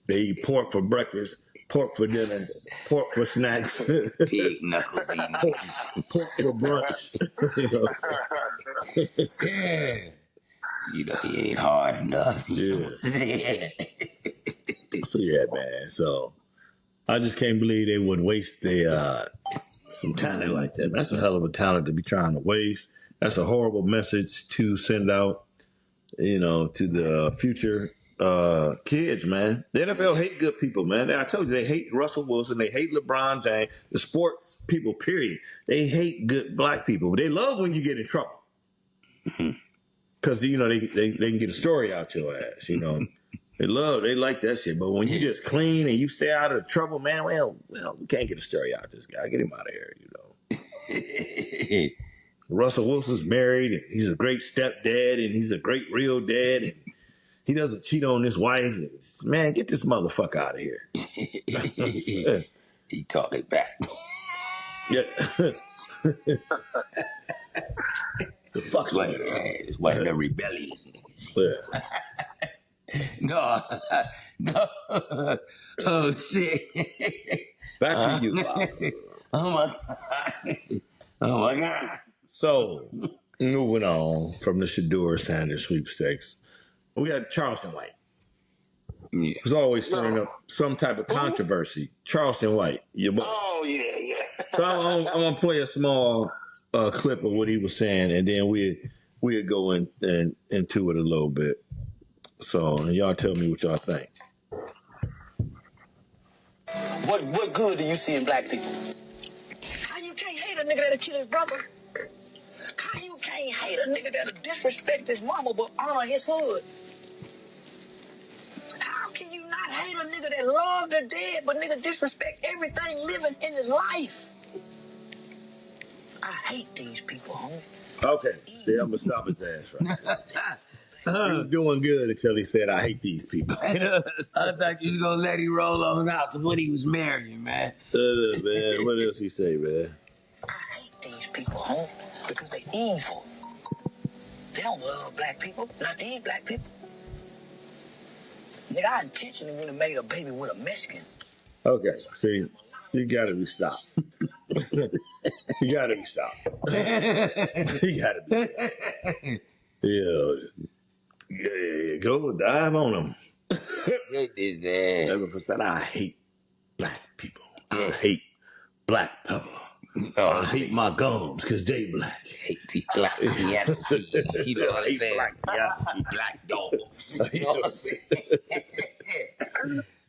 They eat pork for breakfast, pork for dinner, pork for snacks.
Pig knuckles eating.
Pork for brunch.
You know, he ain't hard enough.
Yeah. So yeah, man. So I just can't believe they would waste some talent like that. That's a hell of a talent to be trying to waste. That's a horrible message to send out, you know, to the future kids, man. The NFL hate good people, man. I told you, they hate Russell Wilson. They hate LeBron James. The sports people, period. They hate good black people. But they love when you get in trouble. Because, you know, they can get a story out your ass, you know. They like that shit. But when you just clean and you stay out of trouble, man, well, we can't get a story out of this guy. Get him out of here, you know. Russell Wilson's married, and he's a great stepdad, and he's a great real dad, and he doesn't cheat on his wife. Man, get this motherfucker out of here.
He talking back.
Yeah. The fuck
like it's one of the rebellious niggas.
Yeah.
No. Oh shit.
Back to you, Bob.
Oh my god.
So, moving on from the Shederu Sanders sweepstakes, we got Charleston White.
Yeah.
Who's always stirring up some type of controversy. Charleston White, your boy.
Oh yeah.
So I'm gonna play a small clip of what he was saying, and then we'll go into it a little bit. So y'all tell me what y'all think.
What good do you see in black people? How you can't hate a nigga that'll kill his brother? How you can't hate a nigga that'll disrespect his mama but honor his hood? How can you not hate a nigga that love the dead but nigga disrespect everything living in his life? I hate these people, homie.
Okay, see, I'm gonna stop his ass right there. He was doing good until he said, "I hate these people."
I thought you was gonna let him roll on out to what he was marrying, man.
Man, what else he say, man?
I hate these people, homie, because they evil. They don't love black people, not these black people. Nigga, I intentionally would have made a baby with a Mexican.
Okay, see, you gotta be stopped. You gotta be stopped. You gotta be stopped. Yeah, go dive on them.
Hate this man.
7%. I hate black people. I hate black people. I hate my gums because they black.
Hate people. Black piano keys. You know what I'm saying?
Black piano keys.
Black dogs. You know what I'm saying?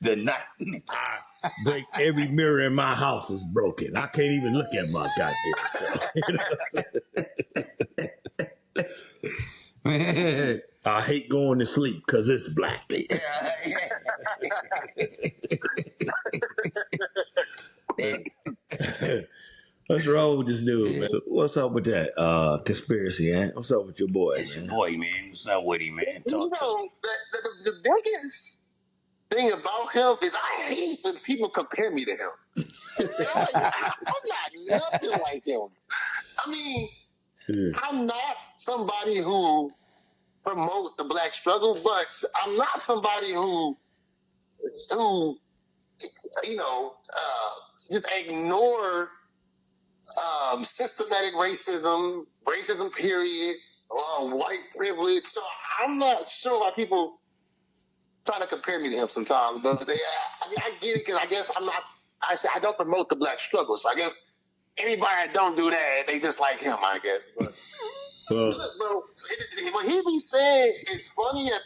The night.
I break every mirror in my house is broken. I can't even look at my goddamn self. You know what I'm saying? I hate going to sleep because it's black. What's wrong with this dude, man? So what's up with that conspiracy, man? What's up with your boy,
It's
man?
your boy, man. What's up with him, man?
You
Talk to
know,
me.
the biggest thing about him is I hate when people compare me to him. I'm not nothing like him. I mean, I'm not somebody who promote the black struggle, but I'm not somebody who just ignore systematic racism, period, white privilege. So I'm not sure why people try to compare me to him sometimes, but I get it because I guess I don't promote the black struggle, so I guess anybody that don't do that, they just like him, I guess. But look, bro, what he be saying is funny at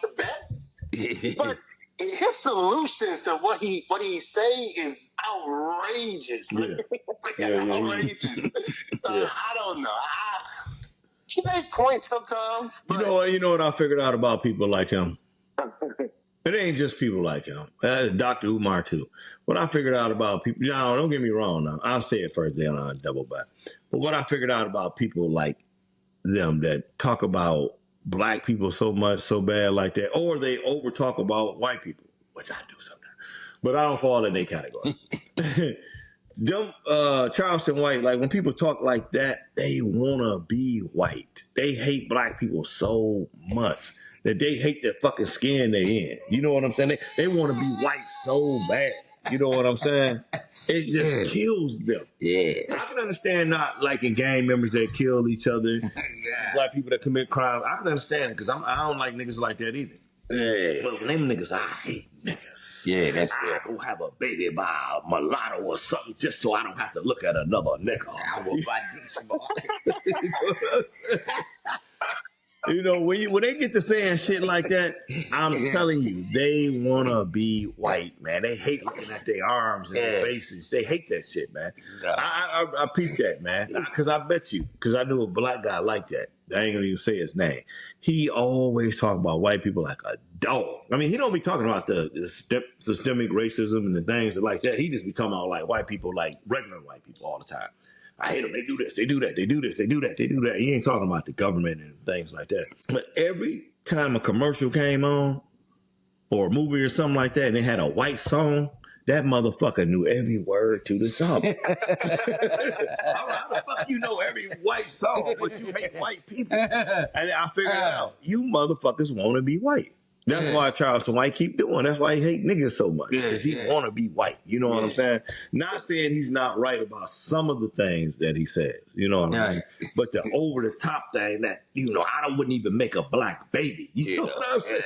the best, but his solutions to what he say is outrageous. Outrageous. I don't know. He make points sometimes. But...
You know what I figured out about people like him? It ain't just people like him. Dr. Umar too. What I figured out about people, don't get me wrong now. I'll say it first, then I'll double back. But what I figured out about people like them that talk about black people so much, so bad like that, or they over talk about white people, which I do sometimes. But I don't fall in their category. Them Charleston White, like when people talk like that, they wanna be white. They hate black people so much that they hate the fucking skin they in. You know what I'm saying? They want to be white so bad. You know what I'm saying? It just kills them.
Yeah.
I can understand not liking gang members that kill each other, black people that commit crimes. I can understand it because I don't like niggas like that either.
Yeah.
But when them niggas, I hate niggas.
Yeah, that's
I go have a baby by a mulatto or something just so I don't have to look at another nigga. I will buy dick smart. You know, when they get to saying shit like that, I'm telling you, they want to be white, man. They hate looking at their arms and their faces. They hate that shit, man. No. I peep that, man. Because I bet you, because I knew a black guy like that. I ain't going to even say his name. He always talk about white people like a dog. I mean, he don't be talking about the systemic racism and the things like that. He just be talking about like white people, like regular white people all the time. I hate them. They do this. They do that. They do this. They do that. They do that. He ain't talking about the government and things like that. But every time a commercial came on or a movie or something like that and they had a white song, that motherfucker knew every word to the song. How the fuck you know every white song, but you hate white people? And I figured out, you motherfuckers want to be white. That's why Charleston White keep doing. That's why he hate niggas so much. Because he want to be white. You know what I'm saying? Not saying he's not right about some of the things that he says. You know what I mean? But the over the top thing that, I wouldn't even make a black baby. You know what I'm saying?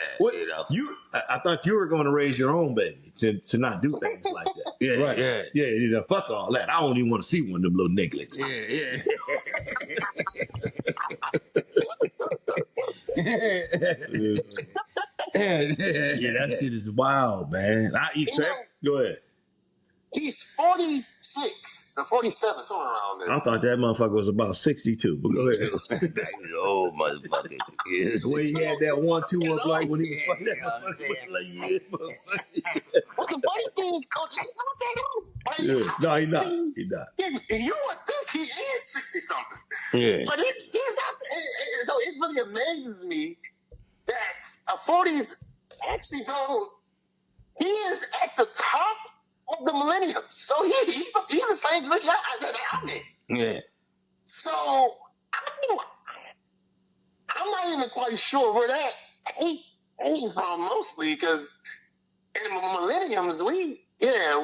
I thought you were going to raise your own baby to not do things like that. Yeah, right. Yeah, fuck all that. I don't even want to see one of them little nigglets. Yeah, that shit is wild, man. Go ahead.
He's 46 or 47, somewhere around there.
I thought that motherfucker was about 62, but go ahead.
That's an old motherfucker.
The way he had that 1-2 up like when he was fighting that motherfucker.
What the funny thing, Coach, he's not that old.
No, he's not. He's not.
You would think he is 60-something.
Yeah.
But he's not. So it really amazes me that a 40 is actually he is at the top of the millennium. So he's the same generation that I'm in. Yeah. So I'm not even quite sure where that came from mostly because in the millenniums we not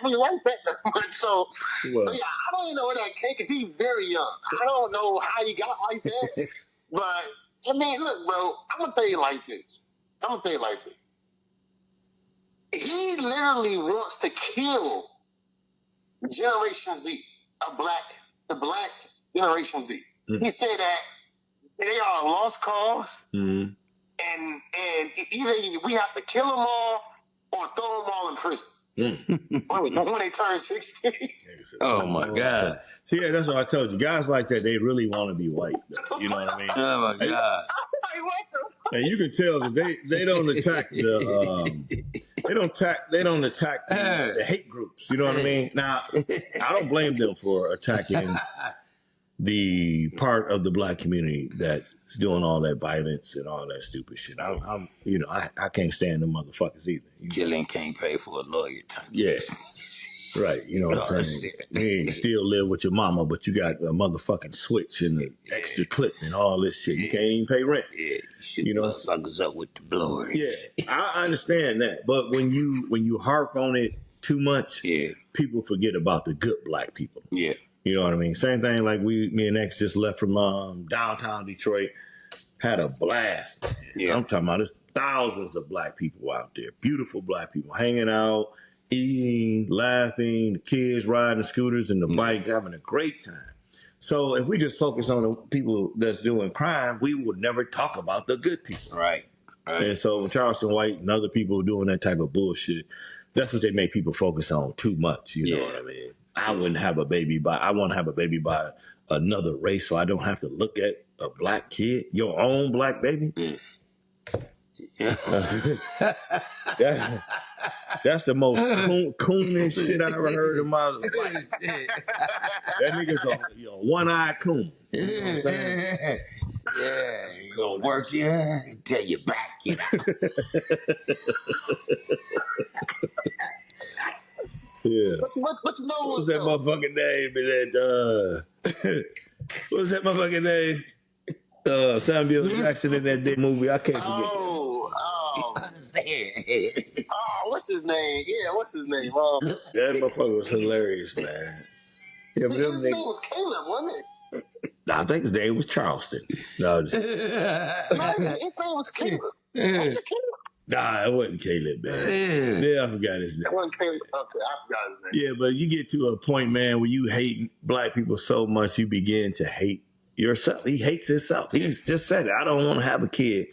really like that much. So I don't even know where that came because he's very young. I don't know how he got like that. But I mean, look, bro, I'm gonna tell you like this. He literally wants to kill Generation Z, the black Generation Z. Mm. He said that they are a lost cause, and either we have to kill them all or throw them all in prison. When they turn 60.
Oh my God.
See, yeah, that's what I told you. Guys like that, they really want to be white. Though. You know what I mean?
Oh my God.
And you can tell that they don't attack the hate groups. You know what I mean? Now, I don't blame them for attacking the part of the black community that's doing all that violence and all that stupid shit. I'm I can't stand them motherfuckers either.
Killing can't pay for a lawyer time.
Yeah. Right, you know what I'm saying? You still live with your mama, but you got a motherfucking switch and the extra clip and all this shit. You can't even pay rent.
Yeah, you know, suckers up with the blower.
Yeah, I understand that, but when you harp on it too much, people forget about the good black people.
Yeah,
you know what I mean. Same thing like me and X just left from downtown Detroit, had a blast. Yeah, I'm talking about there's thousands of black people out there, beautiful black people hanging out, eating, laughing, the kids riding the scooters and the bikes, having a great time. So if we just focus on the people that's doing crime, we would never talk about the good people.
Right.
And so when Charleston White and other people doing that type of bullshit, that's what they make people focus on too much. You know what I mean? I wouldn't have a baby I want to have a baby by another race, so I don't have to look at a black kid, your own black baby. Yeah. That's the most coonish shit I ever heard in my life. That nigga's a one-eyed coon. You know what I'm saying?
Yeah, you gonna work here until you're back, you know.
Yeah.
But you know
what was that motherfucking name? What was that motherfucking name? Samuel Jackson in that movie. I can't forget.
What's his name? Yeah, what's his name?
That motherfucker was hilarious, man. Yeah, but
his name was Caleb, wasn't it?
No, I think his name was Charleston. No,
his name was Caleb. Was it Caleb?
Nah, it wasn't Caleb, man. Yeah, I forgot his name.
It wasn't Caleb. Okay, I forgot his name.
Yeah, but you get to a point, man, where you hate black people so much, you begin to hate yourself. He hates himself. He's just said it. I don't want to have a kid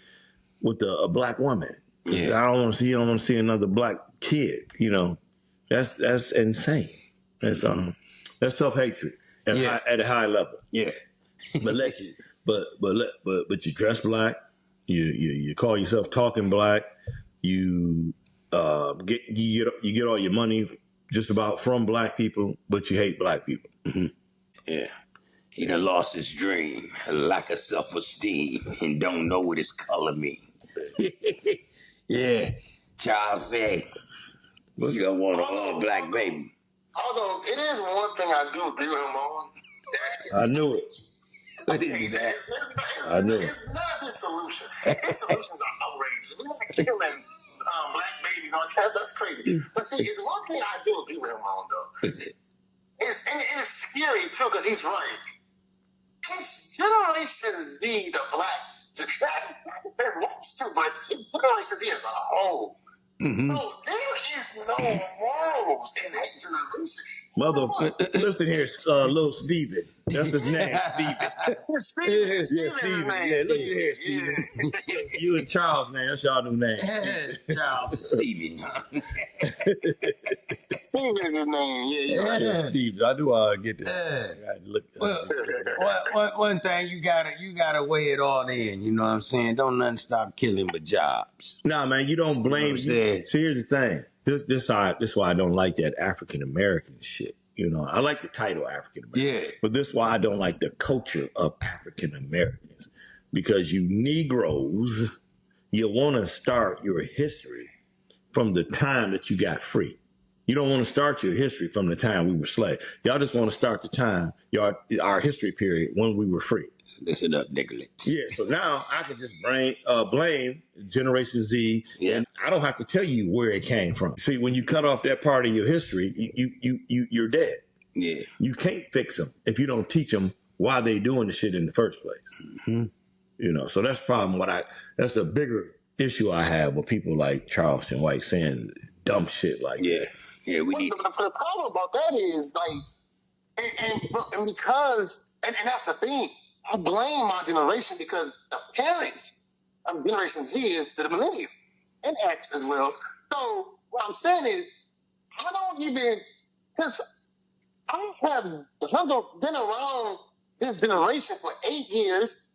with a black woman. Yeah. I don't want to see another black kid. You know, that's insane. That's self-hatred at a high level.
Yeah.
But you dress black. You call yourself talking black. You get all your money just about from black people, but you hate black people.
Mm-hmm. Yeah. He done lost his dream, lack of self-esteem, and don't know what his color mean. Yeah. Charles said, he's gonna want an all black baby.
Although it is one thing I do agree with him on.
I knew it.
What is that?
I knew it.
It's not his solution. His solutions are outrageous. We're not killing black babies. That's crazy. But see, the one thing I do agree with him on, though.
What's it?
It's scary, too, because he's right. His Generation Z, the black, they're wants to, but Generation Z as a whole. Mm-hmm. So there is no morals in that generation.
Listen here, little Steven. That's his name, Steven. Steven. Yeah, listen here, Steven. Yeah. You and Charles, man. That's y'all new name.
Charles, Steven.
Steven is his name. Yeah.
Steven. I do get this.
One thing you gotta weigh it all in. You know what I'm saying? Don't nothing stop killing but jobs.
Nah, man, you don't blame. See, here's the thing. This why I don't like that African American shit. You know, I like the title African American. Yeah. But this is why I don't like the culture of African Americans. Because you Negroes, you want to start your history from the time that you got free. You don't want to start your history from the time we were slaves. Y'all just want to start the time, our history period when we were free.
Listen up, nigga.
Yeah, so now I can just blame Generation Z, and I don't have to tell you where it came from. See, when you cut off that part of your history, you're dead.
Yeah,
you can't fix them if you don't teach them why they doing the shit in the first place. Mm-hmm. You know, so that's the problem. That's a bigger issue I have with people like Charleston White saying dumb shit like that.
Yeah, we need.
But the problem about that is like, and because that's the thing. I blame my generation because the parents of Generation Z is the millennium and X as well. So what I'm saying is, I don't even, because I have been around this generation for 8 years,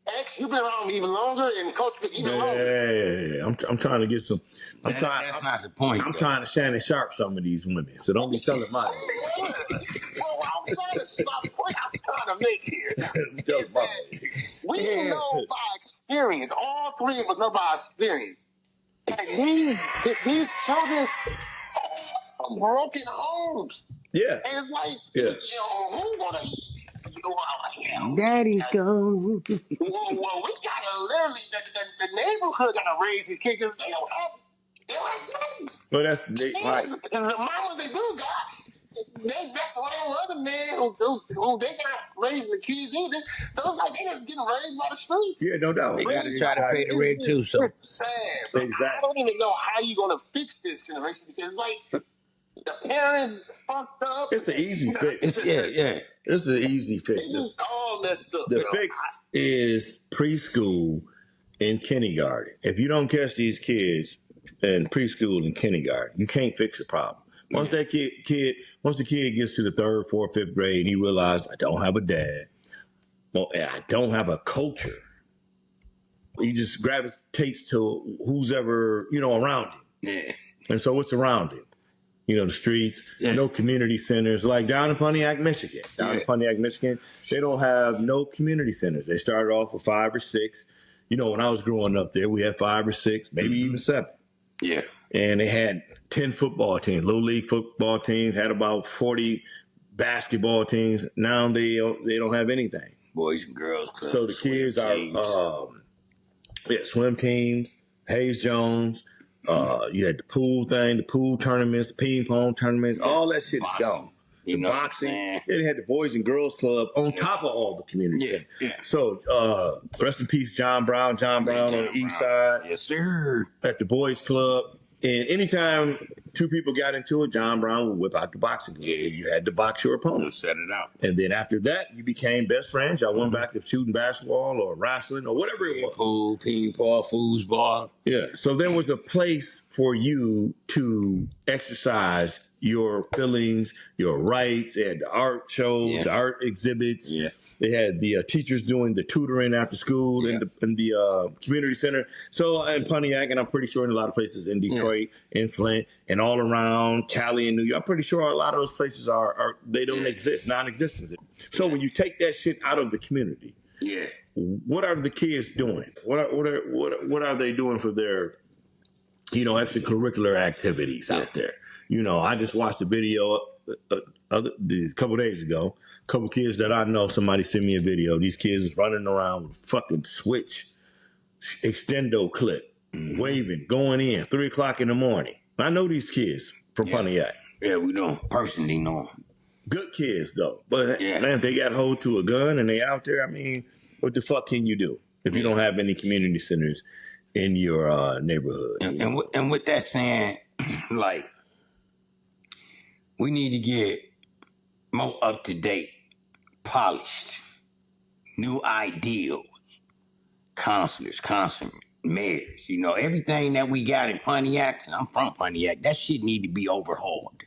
X, you've been around even longer, and Coach even longer.
Yeah. I'm trying to get some.
That's not the point.
I'm trying to Shannon Sharp some of these women, so don't be telling mine.
Well, I'm trying to stop. Point I'm trying to make here is that we know by experience. All three of us know by experience. And these children from broken homes.
Yeah.
And it's like, who's gonna eat?
Daddy's gone.
Well, we gotta literally, the neighborhood gotta raise these kids because they don't have things.
Well, that's
right. The mamas they do got, they mess around with other men who they got raising the kids either. They look like they just getting raised by the streets.
Yeah, no doubt.
They gotta try to pay the rent too. So
it's sad. Bro.
Exactly.
I don't even know how you're gonna fix this generation because like. The parents fucked up.
It's an easy fix. It's an easy fix.
It's all messed up.
The fix is preschool and kindergarten. If you don't catch these kids in preschool and kindergarten, you can't fix the problem. Once that once the kid gets to the 3rd, 4th, 5th grade, and he realizes I don't have a dad, and I don't have a culture. He just gravitates to who's ever around him.
yeah.
And so what's around him? The streets, no community centers. Like down in Pontiac, Michigan. In Pontiac, Michigan, they don't have no community centers. They started off with 5 or 6. When I was growing up there, we had 5 or 6, maybe even 7.
Yeah.
And they had 10 football teams, little league football teams, had about 40 basketball teams. Now they don't have anything.
Boys and girls clubs.
So the kids are swim teams, Hayes Jones. You had the pool thing, the pool tournaments, the ping pong tournaments, all that shit is gone. The boxing. They had the Boys and Girls Club on top of all the community.
Yeah.
So rest in peace, John Brown. John Brown on the east side.
Yes, sir.
At the Boys Club. And anytime 2 people got into it, John Brown would whip out the boxing gloves. And you had to box your opponent.
Set it out.
And then after that, you became best friends. Y'all went back to shooting basketball or wrestling or whatever it was.
Pool, ping pong, foosball.
Yeah. So there was a place for you to exercise your feelings, your rights. They had the art shows, art exhibits.
Yeah.
They had the teachers doing the tutoring after school in the community center. So in Pontiac, and I'm pretty sure in a lot of places in Detroit, in Flint, and all around Cali and New York, I'm pretty sure a lot of those places they don't exist, non-existent. So when you take that shit out of the community, what are the kids doing? What are they doing for their extracurricular activities out there? I just watched a video a couple days ago. A couple kids that I know, somebody sent me a video. These kids is running around with fucking switch, extendo clip, waving, going in, 3 o'clock in the morning. I know these kids from Pontiac.
Yeah, we don't personally know them.
Good kids, though. But, man, if they got hold to a gun and they out there, I mean, what the fuck can you do if you don't have any community centers in your neighborhood?
And with that saying, like, we need to get more up-to-date, polished, new ideals, counselors, mayors. Everything that we got in Pontiac, and I'm from Pontiac, that shit need to be overhauled.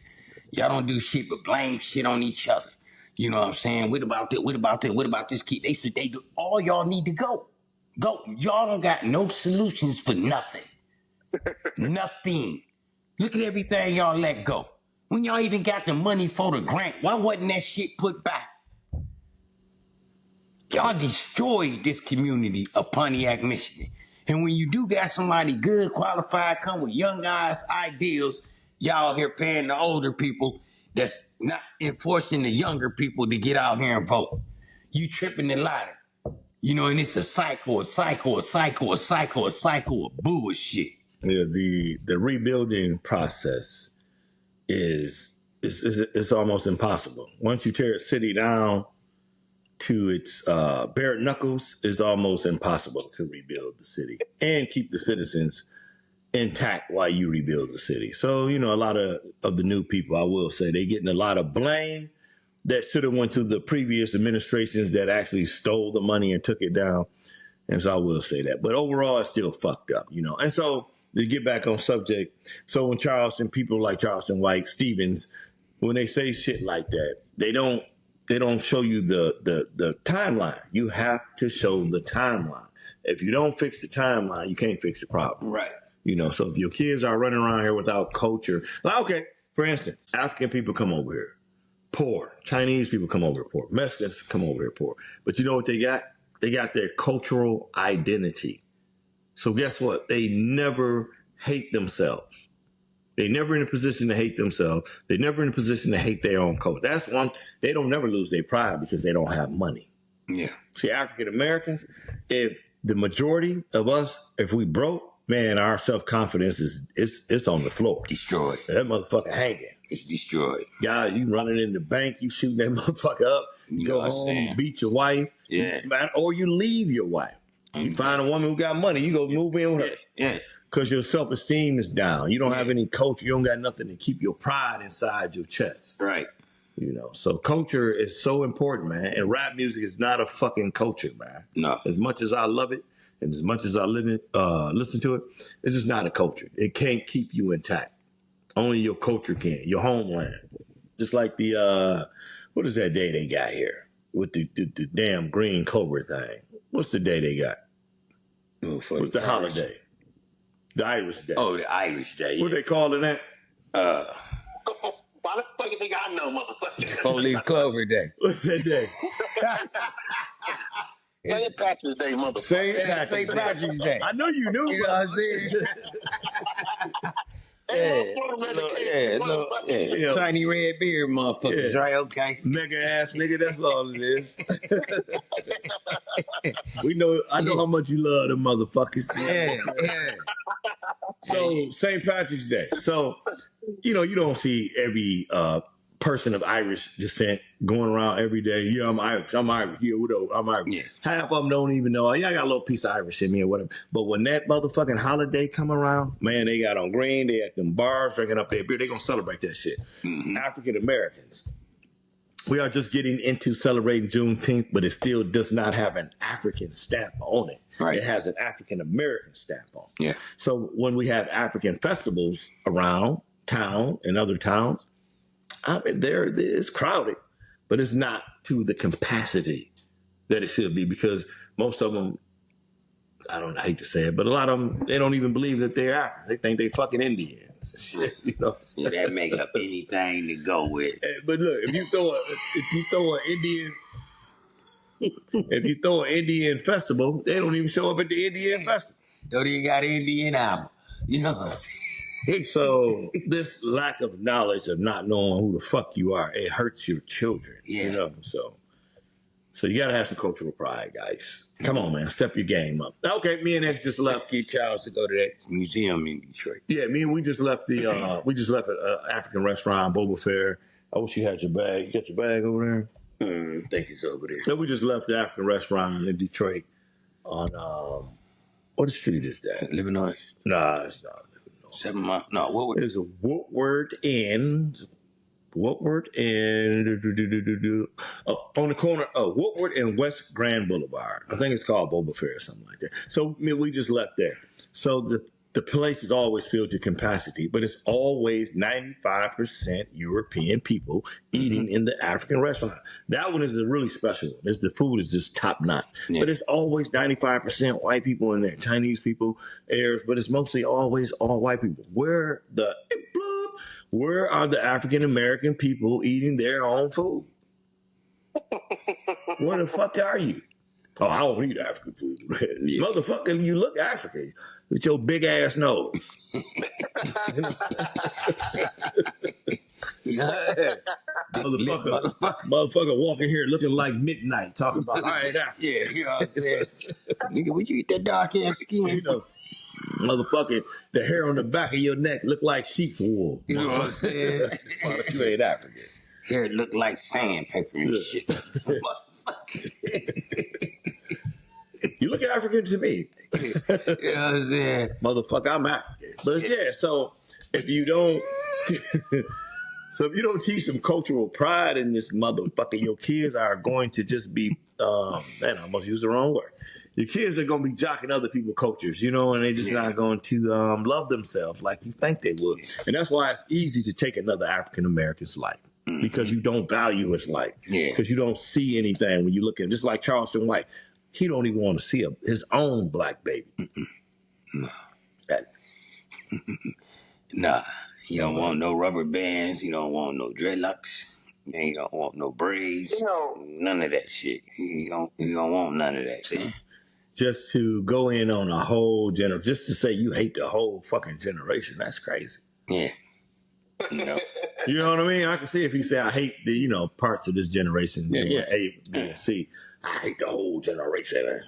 Y'all don't do shit but blame shit on each other. You know what I'm saying? What about that? What about that? What about this kid? They do. All y'all need to go. Go. Y'all don't got no solutions for nothing. Nothing. Look at everything y'all let go. When y'all even got the money for the grant, why wasn't that shit put back? Y'all destroyed this community of Pontiac, Michigan. And when you do got somebody good, qualified, come with young guys, ideals, y'all here paying the older people that's not enforcing the younger people to get out here and vote. You tripping the ladder. And it's a cycle of bullshit.
Yeah, the rebuilding process is almost impossible. Once you tear a city down to its bare knuckles, it's almost impossible to rebuild the city and keep the citizens intact while you rebuild the city. So, a lot of the new people, I will say, they getting a lot of blame that should have went to the previous administrations that actually stole the money and took it down. And so I will say that. But overall, it's still fucked up, And so to get back on subject, so when people like Charleston White, Stevens, when they say shit like that, they don't they don't show you the timeline. You have to show the timeline. If you don't fix the timeline, you can't fix the problem.
Right.
You know, so if your kids are running around here without culture, like, okay, for instance, African people come over here poor. Chinese people come over here poor. Mexicans come over here poor. But you know what they got? They got their cultural identity. So guess what? They never hate themselves. They're never in a position to hate themselves. They're never in a position to hate their own culture. That's one. They don't never lose their pride because they don't have money.
Yeah.
See, African Americans, if the majority of us, if we broke, man, our self-confidence it's on the floor.
Destroyed.
That motherfucker hanging.
It's destroyed.
Guys, you running in the bank, you shooting that motherfucker up, you go home, beat your wife,
Yeah.
man, or you leave your wife. You find a woman who got money, you go move in with her.
Yeah.
Because your self-esteem is down. You don't have any culture. You don't got nothing to keep your pride inside your chest.
Right.
You know, so culture is so important, man. And rap music is not a fucking culture, man.
No.
As much as I love it, and as much as I listen to it, it's just not a culture. It can't keep you intact. Only your culture can, your homeland. Just like the, what is that day they got here? With the damn green clover thing. What's the day they got? What's the holiday? The Irish Day.
Oh, the Irish Day.
What they calling that?
Why the fuck you think I know, motherfucker?
Four-leaf clover day.
What's that day?
St. Patrick's Day, motherfucker.
St.
St. Patrick's Day.
I know you knew.
You know what I'm saying?
Yeah.
Tiny red beard motherfuckers,
Yeah.
right? Okay.
Mega ass nigga, that's all it is. I know how much you love them motherfuckers.
Yeah.
So St. Patrick's Day. So, you know, you don't see every person of Irish descent going around every day. Yeah, I'm Irish. Yeah, whatever. I'm Irish.
Yeah.
Half of them don't even know. Yeah, I got a little piece of Irish in me or whatever. But when that motherfucking holiday come around, man, they got on green. They at them bars drinking up their beer. They gonna celebrate that shit.
Mm-hmm.
African Americans. We are just getting into celebrating Juneteenth, but it still does not have an African stamp on it.
Right.
It has an African American stamp on it.
Yeah.
So when we have African festivals around town and other towns, I mean, it's crowded, but it's not to the capacity that it should be because most of them, I hate to say it, but a lot of them, they don't even believe that they're African. They think they fucking Indians. Shit, you know.
Yeah, that make up anything to go with.
But look, if you throw an Indian festival, they don't even show up at the Indian festival.
Though they got Indian album. You know what I'm saying?
So this lack of knowledge of not knowing who the fuck you are, it hurts your children.
Yeah.
You know, so you gotta have some cultural pride, guys. Come on, man, step your game up. Okay, me and X just
Let's
left.
get Charles to go to that museum in Detroit.
Yeah, we just left the an African restaurant, Boba Fair. I wish you had your bag. You got your bag over there?
I think it's over there.
So we just left the African restaurant in Detroit on what street is that?
Illinois.
Nah, it's not.
7 miles. No, what would
There's a Woodward Inn. On the corner of Woodward and West Grand Boulevard. I think it's called Boba Fair or something like that. So we just left there. So the place is always filled to capacity, but it's always 95% European people eating in the African restaurant. That one is a really special one. The food is just top notch.
Yeah.
But it's always 95% white people in there, Chinese people, Arabs, but it's mostly always all white people. Where are the African American people eating their own food? Where the fuck are you? Oh, I don't eat African food.
Yeah.
Motherfucker, you look African with your big ass nose. Motherfucker walking here looking like midnight, talking about all right Africa.
Yeah, you know what I'm saying? Nigga, would you eat that dark ass skin?
You know, motherfucking the hair on the back of your neck look like sheep's wool.
You know what I'm saying?
You ain't African.
Hair look like sandpaper and shit.
You look African to me.
You know what I'm saying?
Motherfucker, I'm African. But yeah, so if you don't teach some cultural pride in this motherfucker, your kids are going to just be man, I almost used the wrong word. Your kids are gonna be jocking other people's cultures, you know, and they're just not going to love themselves like you think they would. And that's why it's easy to take another African American's life. because you don't value his life.
Yeah.
Because you don't see anything when you look at him. Just like Charleston White, he don't even want to see his own black baby.
No. Nah, he don't want no rubber bands. He don't want no dreadlocks. He don't want no braids.
You know,
None of that shit. He don't want none of that. See?
Just to go in on a whole generation, just to say you hate the whole fucking generation, that's crazy.
Yeah. You know?
You know what I mean? I can see if you say I hate the parts of this generation,
Yeah.
A, B, and C. I hate the whole generation.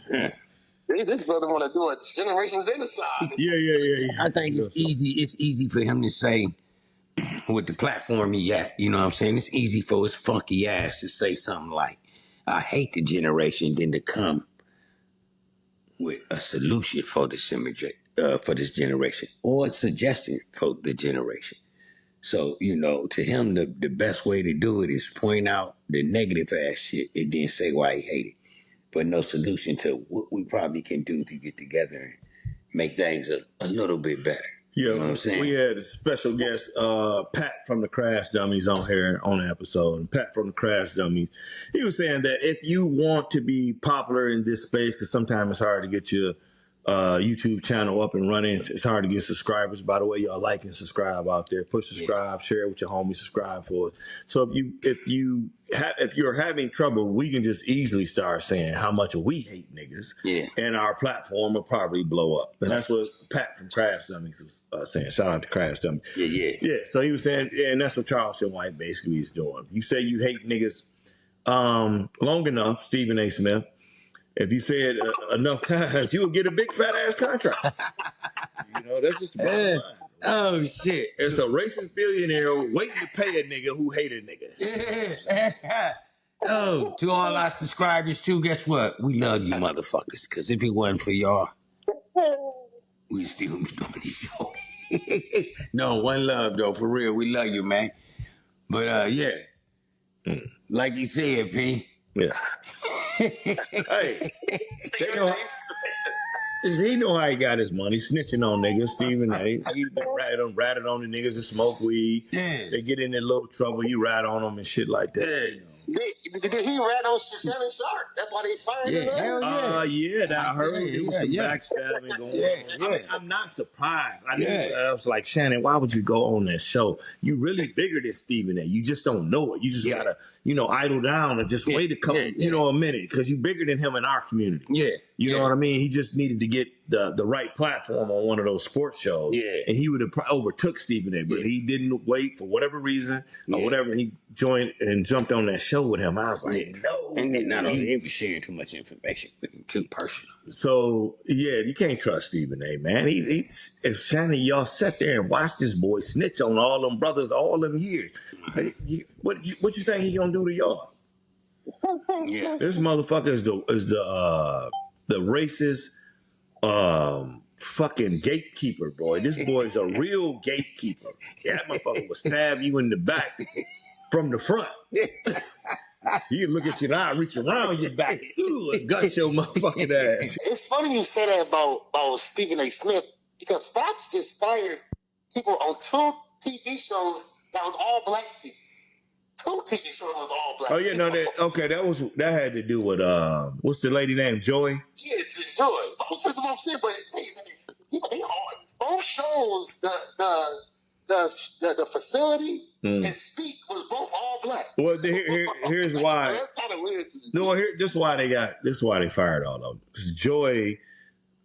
this brother want to do a generations genocide.
Yeah.
I think it's easy. It's easy for him to say with the platform he at. You know what I'm saying? It's easy for his funky ass to say something like, "I hate the generation," than to come with a solution for this generation or a suggestion for the generation. So, to him, the best way to do it is point out the negative ass shit and then say why he hate it. But no solution to what we probably can do to get together and make things a little bit better.
Yeah,
You know what I'm saying?
we had a special guest, Pat from the Crash Dummies, on here on the episode. And Pat from the Crash Dummies, he was saying that if you want to be popular in this space, because sometimes it's hard to get your YouTube channel up and running. It's hard to get subscribers. By the way, y'all like and subscribe out there. Push subscribe, share it with your homies, subscribe for it. So if you're having trouble, we can just easily start saying how much we hate niggas.
Yeah.
And our platform will probably blow up. And that's what Pat from Crash Dummies was saying. Shout out to Crash Dummies.
Yeah.
So he was saying, and that's what Charleston White basically is doing. You say you hate niggas long enough, Stephen A. Smith. If you say it enough times, you will get a big fat ass contract. That's just the bottom line.
Oh, shit.
It's a racist billionaire waiting to pay a nigga who hate a nigga.
Yeah. Oh, to all our subscribers, too, guess what? We love you, motherfuckers, because if it wasn't for y'all, we'd still be doing this show. No, one love, though, for real. We love you, man. But, yeah. Like you said, P.
Yeah. Hey, he know how he got his money, snitching on niggas. Stephen A. He been ratted on the niggas that smoke weed.
Yeah.
They get in their little trouble, you rat on them and shit like that.
Did he rat on Shannon Sharp? That's why they fired him.
Hell yeah.
I heard there was some
Yeah.
backstabbing going on.
Yeah.
I'm not surprised. I was like, Shannon, why would you go on that show? You really bigger than Stephen A. You just don't know it. You just gotta, idle down and just wait a couple, a minute, because you bigger than him in our community.
Yeah.
You know what I mean? He just needed to get the right platform on one of those sports shows.
Yeah.
And he would have overtook Stephen A. But he didn't wait for whatever reason or whatever. And he joined and jumped on that show with him. I was like, no.
And then not only he was sharing too much information with him, too personal.
So, you can't trust Stephen A., man. If Shannon, y'all sat there and watched this boy snitch on all them brothers all them years, what you think he gonna do to y'all?
Yeah.
This motherfucker is the racist fucking gatekeeper, boy. This boy is a real gatekeeper. Yeah, that motherfucker will stab you in the back from the front. He'll look at you and I'll reach around your back and gut your motherfucking ass.
It's funny you say that about Stephen A. Smith, because Fox just fired people on 2 TV shows that was all black people. 2 TV shows was all black.
Oh yeah, no, that had to do with what's the lady name? Joy?
Yeah, Joy. That's what I'm saying, but they all both shows the facility and Speak was both all black.
Well, here's why.
That's kind of weird.
No, this is why they fired all of them. 'Cause Joy,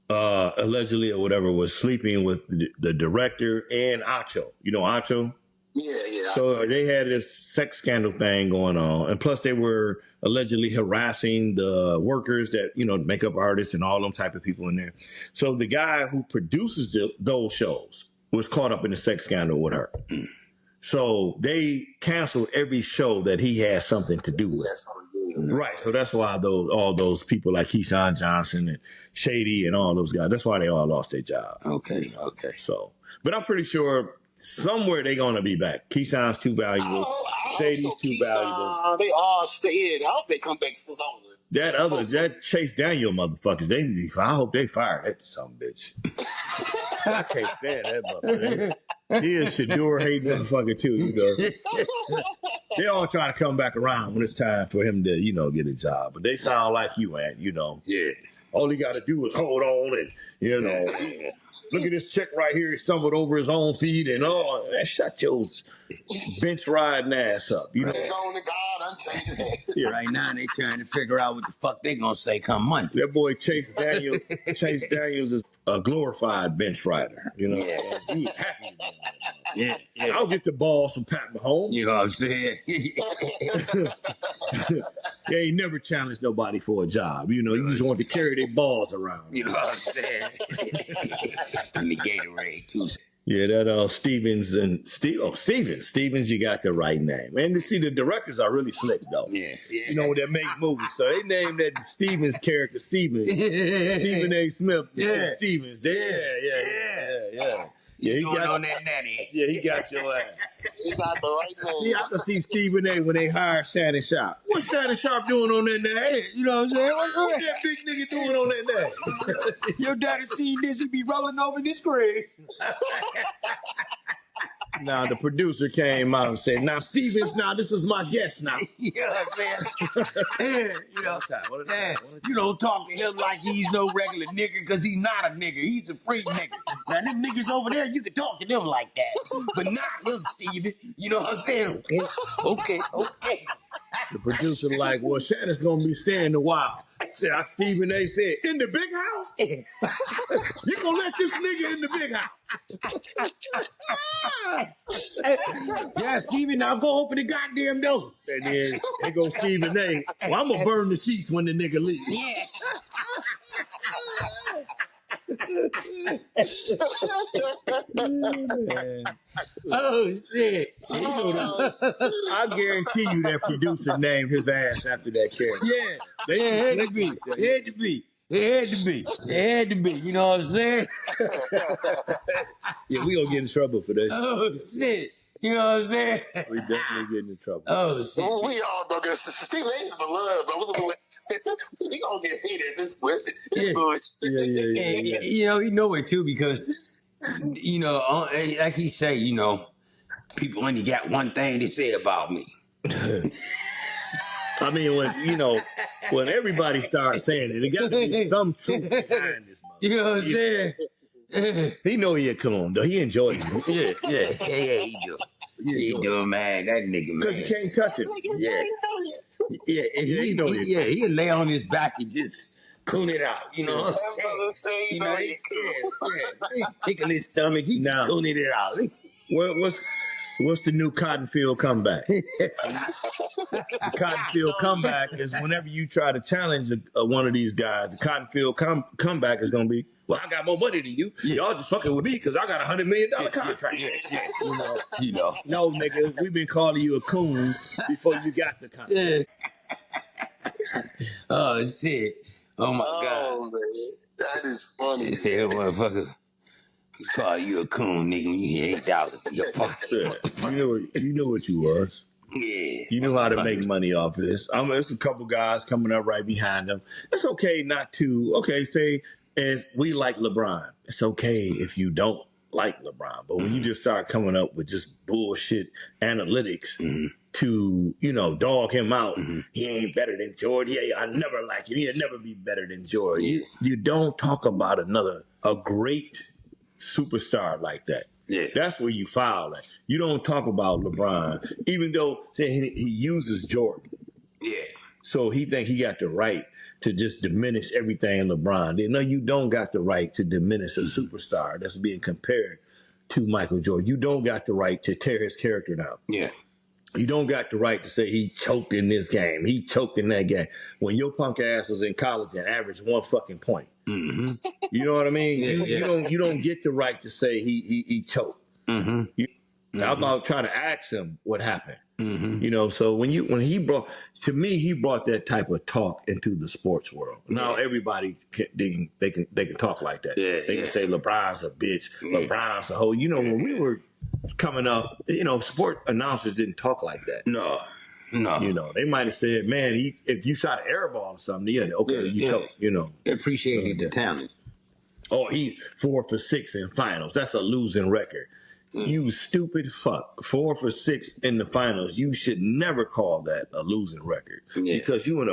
allegedly or whatever, was sleeping with the director and Acho. You know Acho?
Yeah.
So they had this sex scandal thing going on, and plus they were allegedly harassing the workers that makeup artists and all them type of people in there. So the guy who produces those shows was caught up in the sex scandal with her. So they canceled every show that he had something to do with. Right. So that's why all those people like Keyshawn Johnson and Shady and all those guys, that's why they all lost their job.
Okay.
So, but I'm pretty sure somewhere they're going to be back. Keyshawn's too valuable. Shady's too valuable.
They all stay in. I hope they come back soon.
That Chase Daniel motherfuckers, I hope they fire that some bitch. I can't stand that motherfucker. He is Shederu hating motherfucker too, They all try to come back around when it's time for him to, get a job. But they sound like you, Ant,
Yeah.
All he got to do is hold on and, look at this chick right here. He stumbled over his own feet and, shut your bench riding ass up.
Going to God, unchanged his hand.
Yeah. Right now, they trying to figure out what the fuck they gonna say come Monday.
That boy Chase Daniels is a glorified bench rider. He was happy to be
Yeah.
I'll get the ball from Pat Mahomes.
You know what I'm saying?
They ain't never challenged nobody for a job. You just want to carry their balls around.
You know what I'm saying? And the Gatorade too.
Yeah, that Stevens and Stevens, you got the right name. And see, the directors are really slick though.
Yeah.
That make movies. So they named that Stevens character Stevens. Stephen A. Smith.
Yeah.
Stevens. Yeah. Yeah, he
got on that natty.
Yeah, he got your ass.
He got the right name.
See, I can see Stephen A. when they hire Shannon Sharp. What's Shannon Sharp doing on that natty? You know what I'm saying? What's that big nigga doing on that natty?
Your daddy seen this, he be rolling over this grave.
Now the producer came out and said, "Now Stevens, this is my guest now."
You know what I'm saying? You don't talk to him like he's no regular nigga because he's not a nigga. He's a freak nigga. Now them niggas over there, you can talk to them like that, but not him, Steven. You know what I'm saying? Okay.
The producer like, "Well, Shannon's gonna be staying a while." Stephen A. said, "In the big house? You gonna let this nigga in the big house?"
Yeah, Steven, now go open the goddamn door.
And then there goes Stephen A. "Well, I'm gonna burn the sheets when the nigga leaves."
Yeah.
Man.
Oh shit!
I guarantee you that producer named his ass after that character.
Yeah, it had to be. It had to be. You know what I'm saying?
Yeah, we gonna get in trouble for this.
Oh shit! You know what I'm saying?
We definitely getting in trouble.
Oh shit!
Well, we all know because Steve A's beloved, but we gonna get hated at this point.
Yeah.
And, he know it too because like he say, people only got one thing to say about me.
I mean, when everybody starts saying it, there got to be some truth behind this.
You know what I'm saying?
He know he a coon, though. He enjoys it.
Yeah, he do. He do, man. That nigga, man.
Because you can't touch it.
He'll lay on his back and just coon it out. You know what I'm saying? Tickle his stomach. He coon it out.
What's the new Cottonfield comeback? The Cottonfield comeback is whenever you try to challenge one of these guys, the Cottonfield comeback is going to be, "Well, I got more money than you. Y'all just fucking with me because I got $100 million contract." No, nigga, we've been calling you a coon before you got the contract.
Oh, shit. Oh, my God.
Man. That is funny.
They say, motherfucker, he call you a coon, nigga, when you hear $8 in your pocket.
You know what you was.
Yeah.
You knew how to make money off of this. There's a couple guys coming up right behind them. It's okay not to, say, if we like LeBron, it's okay if you don't like LeBron. But when you just start coming up with just bullshit analytics to, dog him out, he ain't better than Jordan. I never like him. He'll never be better than Jordan.
Yeah.
You don't talk about a great superstar like that.
Yeah.
That's where you foul at. You don't talk about LeBron, even though he uses Jordan.
Yeah.
So he think he got the right to just diminish everything LeBron did. No, you don't got the right to diminish a superstar that's being compared to Michael Jordan. You don't got the right to tear his character down.
Yeah.
You don't got the right to say he choked in this game. He choked in that game. When your punk ass was in college and averaged 1 fucking point. Mm-hmm. You know what I mean? You don't get the right to say he choked. Mm-hmm. I'm about to try to ask him what happened. Mm-hmm. So when he brought that type of talk into the sports world. Now everybody can talk like that.
Yeah,
they can say LeBron's a bitch, LeBron's a hoe. When we were coming up, sport announcers didn't talk like that.
No.
They might have said, "Man, if you shot an air ball or something, you choked."
They appreciated the talent.
Oh, he 4 for 6 in finals. That's a losing record. You stupid fuck. 4 for 6 in the finals. You should never call that a losing record because you're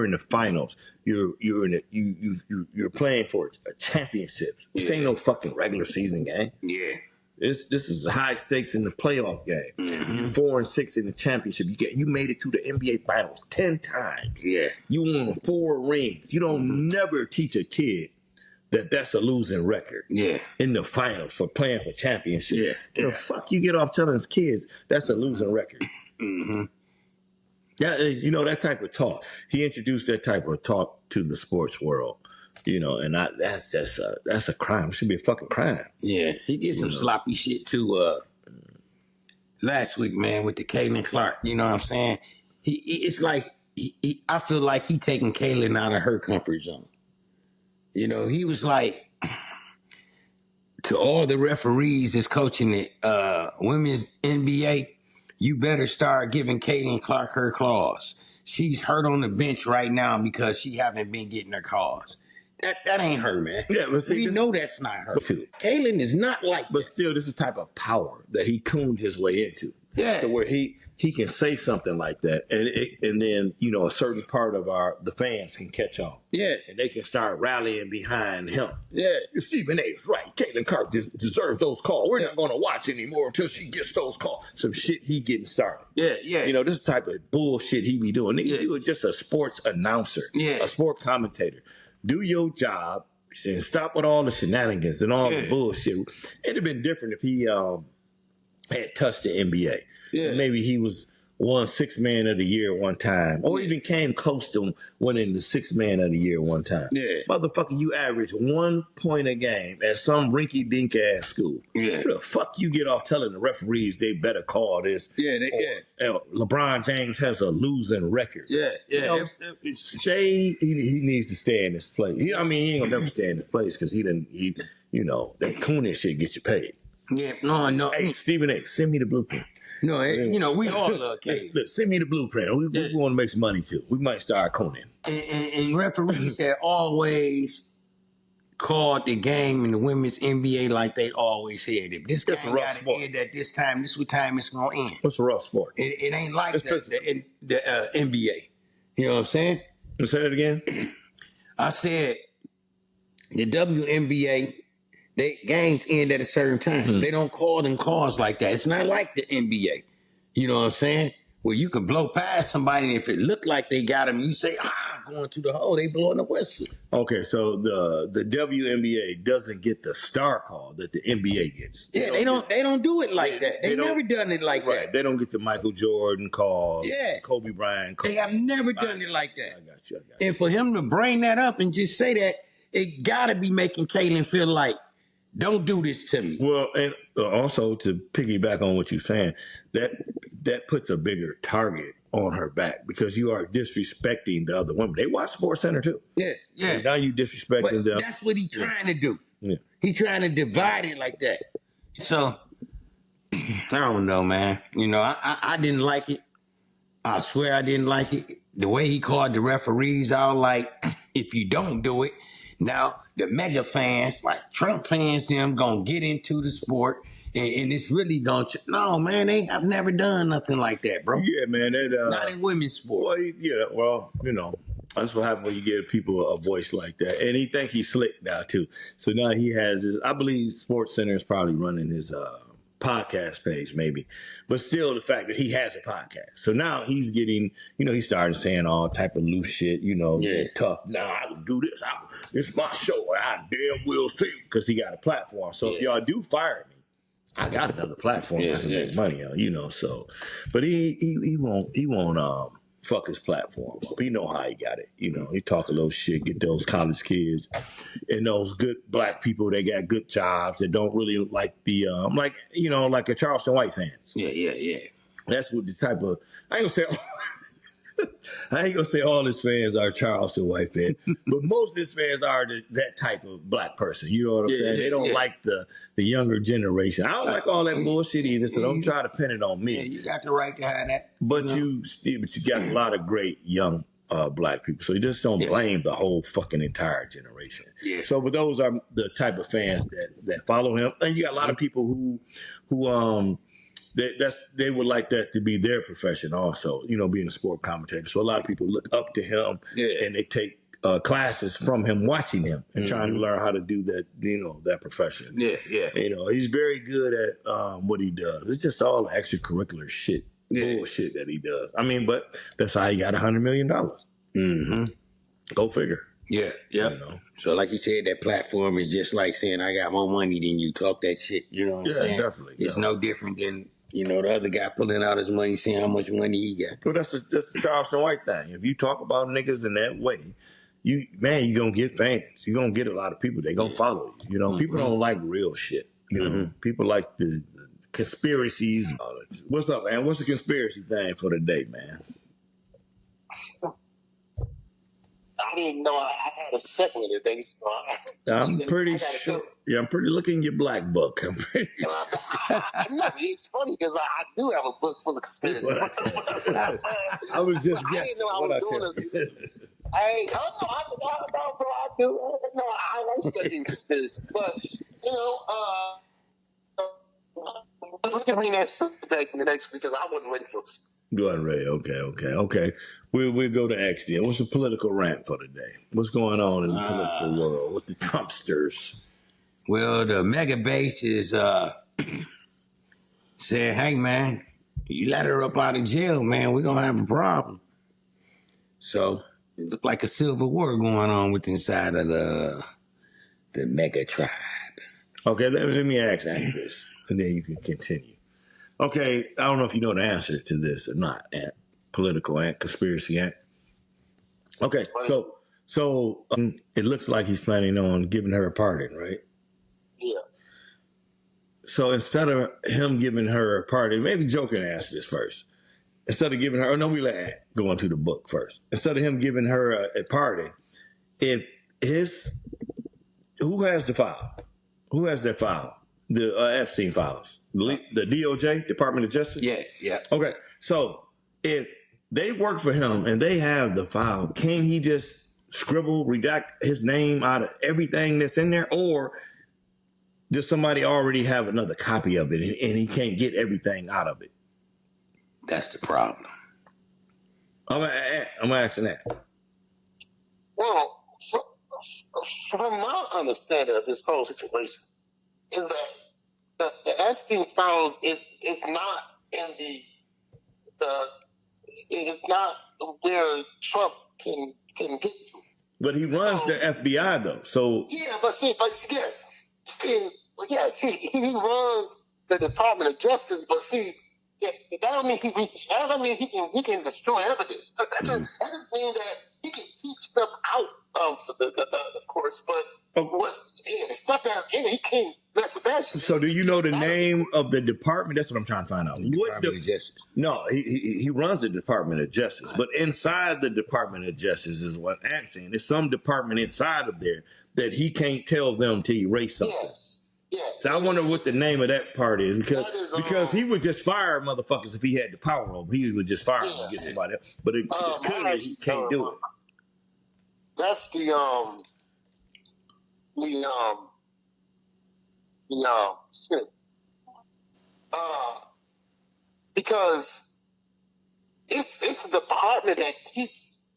in the finals. You're playing for a championship. This ain't no fucking regular season game.
Yeah.
This is high stakes in the playoff game. You 4 and 6 in the championship. You made it to the NBA finals 10 times.
Yeah.
You won 4 rings. You don't never teach a kid that's a losing record.
Yeah.
In the finals for playing for championship.
Yeah.
The fuck you get off telling his kids that's a losing record.
Mm-hmm.
Yeah, that type of talk. He introduced that type of talk to the sports world. And that's a crime. It should be a fucking crime.
Yeah, he did some sloppy shit too. Last week, man, with the Caitlin Clark. You know what I'm saying? It's like I feel like he taking Caitlin out of her comfort zone. He was like to all the referees that's coaching the women's NBA. You better start giving Caitlin Clark her claws. She's hurt on the bench right now because she haven't been getting her calls. That ain't her, man.
Yeah, but see,
we know that's not her. Caitlin is not like
But still, this is the type of power that he cooned his way into.
Yeah.
To where he can say something like that, and then a certain part of the fans can catch on.
Yeah.
And they can start rallying behind him.
Yeah.
Stephen A's right. Caitlin Clark deserves those calls. We're not going to watch anymore until she gets those calls. Some shit he getting started.
Yeah, yeah.
This type of bullshit he be doing. You were just a sports announcer.
Yeah.
A sport commentator. Do your job and stop with all the shenanigans and all the bullshit. It'd have been different if he had touched the NBA.
Yeah.
Maybe he was won Sixth Man of the Year one time, or even came close to winning the Sixth Man of the Year one time.
Yeah.
Motherfucker, you average 1 point a game at some rinky-dink ass school.
Yeah.
Who the fuck you get off telling the referees they better call this?
Yeah,
LeBron James has a losing record.
Yeah, yeah.
Shay, he needs to stay in his place. He ain't gonna never stay in his place because that cooning shit get you paid.
Yeah, no.
Hey, Stephen A., send me the blueprint.
No, we all love Caitlin.
Look, send me the blueprint. We want to make some money too. We might start cooning.
And referees have always called the game in the women's NBA like they always had it. This
It's a
game
rough
got to
sport.
end at this time. This is what time it's going to end.
What's a rough sport?
It ain't like
It's
the NBA. You know what I'm saying?
Say that again.
I said the WNBA, they games end at a certain time. They don't call them calls like that. It's not like the NBA. You know what I'm saying? Where you can blow past somebody, and if it looked like they got him, you say, going through the hole, they blowing the whistle.
Okay, so the WNBA doesn't get the star call that the NBA gets.
Yeah, they don't do it like that. They never done it like that.
They don't get the Michael Jordan call.
Yeah.
Kobe Bryant call.
They have never done it like that.
I got you.
And for him to bring that up and just say that, it gotta be making Caitlin feel like, don't do this to me.
Well, and also to piggyback on what you're saying, that puts a bigger target on her back because you are disrespecting the other women. They watch Sports Center too.
Yeah.
And now you disrespecting
But
them.
that's what he's trying to do.
Yeah.
He trying to divide it like that. So, I don't know, man. I didn't like it. I swear I didn't like it. The way he called the referees out, like, if you don't do it, now the mega fans, like Trump fans, them gonna get into the sport, and it's really gonna. No, man, I've never done nothing like that, bro.
Yeah, man.
Not in women's sport.
That's what happens when you give people a voice like that. And he think he's slick now too. So now he has his. I believe Sports Center is probably running his podcast page, maybe. But still, the fact that he has a podcast. So now he's getting, he started saying all type of loose shit, tough. Nah, I can do this. It's my show. I damn will see because he got a platform. So if y'all do fire me, I got another platform I can make money on, so. But he won't fuck his platform up. He know how he got it. He talk a little shit, get those college kids and those good black people that got good jobs that don't really like the like the Charleston White fans.
Yeah.
That's what the type of I ain't gonna say all his fans are Charleston White fans, but most of his fans are that type of black person. You know what I'm saying? They don't like the younger generation. I don't like all that bullshit either, so don't try to pin it on me.
Yeah, you got the right to have that.
But you got a lot of great young black people. So you just don't blame the whole fucking entire generation.
Yeah.
So, but those are the type of fans that follow him, and you got a lot of people who they would like that to be their profession also. You know, being a sport commentator. So a lot of people look up to him, and they take classes from him, watching him, and trying to learn how to do that. You know, that profession.
Yeah.
You know, he's very good at what he does. It's just all extracurricular shit. Bullshit that he does. I mean, but that's how he got $100 million.
Mm-hmm.
Go figure.
Yeah. You know? So like you said, that platform is just like saying I got more money than you. Talk that shit. You know what I'm saying?
Definitely.
It's no different than, you know, the other guy pulling out his money, saying how much money he got.
Well, that's the Charleston White thing. If you talk about niggas in that way, you're gonna get fans. You're gonna get a lot of people. They gonna follow you. You know, people don't like real shit. You know, people like the conspiracies. What's up, man? What's the conspiracy thing for the day, man?
I didn't know I had a segment today, so
I'm pretty sure. Yeah, I'm pretty looking in your black book. I'm pretty.
No, it's funny because I do have a book full of conspiracy.
I was just guessing.
I didn't know I was doing this. Hey, bro, I do. No, I like studying conspiracy, but you know, we can bring that subject the next because I wasn't ready for this.
You wasn't ready. Okay. We'll go to X then. What's the political rant for today? What's going on in the political world with the Trumpsters?
Well, the mega base is saying, hey, man, you let her up out of jail, man, we're going to have a problem. So it looked like a civil war going on with inside of the mega tribe.
Okay, let me ask Chris, and then you can continue. Okay, I don't know if you know the answer to this or not, Ant. Political Ant, conspiracy Ant. Okay, so it looks like he's planning on giving her a pardon, right?
Yeah.
So instead of him giving her a pardon, maybe Joe can answer this first. Instead of giving her, we let Ant go into the book first. Instead of him giving her a pardon, who has the file? Who has that file? The Epstein files. The DOJ, Department of Justice?
Yeah.
Okay, so if they work for him and they have the file, can he just redact his name out of everything that's in there? Or does somebody already have another copy of it and he can't get everything out of it?
That's the problem.
I'm asking that.
Well, from my understanding of this whole situation, is that the Epstein files is not in it's not where Trump can get to.
But he runs the FBI though, so
yeah. But yes, he runs the Department of Justice. But see, yes, that don't mean he can destroy evidence. So that doesn't mean that he can keep stuff out of the courts. But what's stuff that he can't mess with that shit.
So do you know the name of the department? That's what I'm trying to find out.
Department of Justice.
No, he runs the Department of Justice, but inside the Department of Justice is what I'm saying. There's some department inside of there that he can't tell them to erase something.
Yes. Yeah.
So I wonder what the name of that part is because he would just fire motherfuckers if he had the power over. He would just fire them and get somebody else. But it's clearly he can't do it.
That's shit. Because it's the department that keeps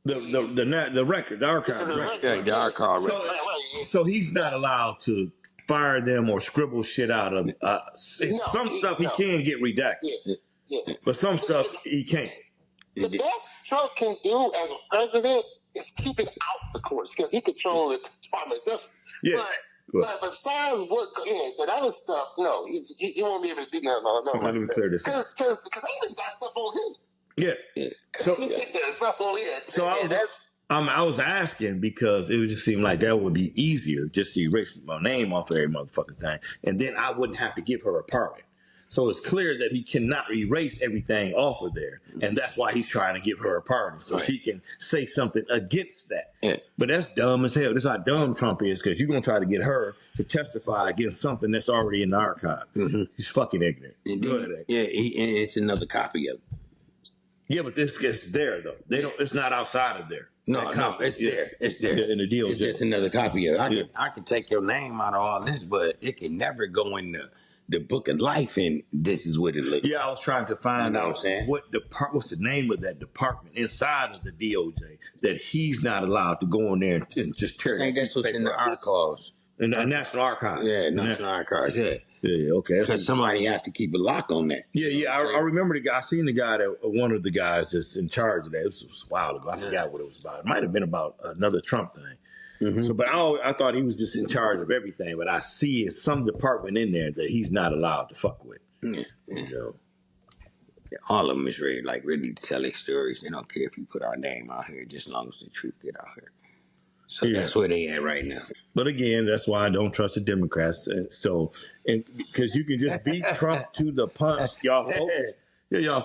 the record, the archive.
The archive record.
So he's not allowed to fire them or scribble shit out of some stuff he can get redacted.
Yeah.
But some stuff he can't.
The best Trump can do as a president is keep it out the courts because he controls the Department of Justice.
Yeah.
But besides that other stuff, no, he won't be able to do nothing. No,
let me clear this up.
Because they got stuff on him.
Yeah. So
stuff on him.
So I was asking because it would just seem like that would be easier just to erase my name off every motherfucking thing, and then I wouldn't have to give her a pardon. So it's clear that he cannot erase everything off of there, and that's why he's trying to give her a pardon so she can say something against that. Yeah. But that's dumb as hell. That's how dumb Trump is because you're gonna try to get her to testify against something that's already in the archive. Mm-hmm. He's fucking ignorant.
And it's another copy of it.
Yeah, but this gets there though. They don't. It's not outside of there.
No, it's there. It's there.
In the DOJ.
It's just another copy of it. I can take your name out of all this, but it can never go in the book of life, and this is what it looks.
Yeah, I was trying to find out
what
what's the name of that department inside of the DOJ that he's not allowed to go in there and just tear.
I think that's what's in the archives.
In the National Archives.
Yeah, National Archives. Yeah.
Yeah, okay.
Because somebody has to keep a lock on that.
Yeah. I remember the guy. I seen the guy one of the guys that's in charge of that. It was a while ago. I forgot what it was about. It might have been about another Trump thing. Mm-hmm. So, but I thought he was just in charge of everything. But I see some department in there that he's not allowed to fuck with.
Yeah.
You know?
Yeah, all of them is ready to tell their stories. They don't care if you put our name out here, just as long as the truth get out here. So that's where they at right now.
But again, that's why I don't trust the Democrats. And because you can just beat Trump to the punch, y'all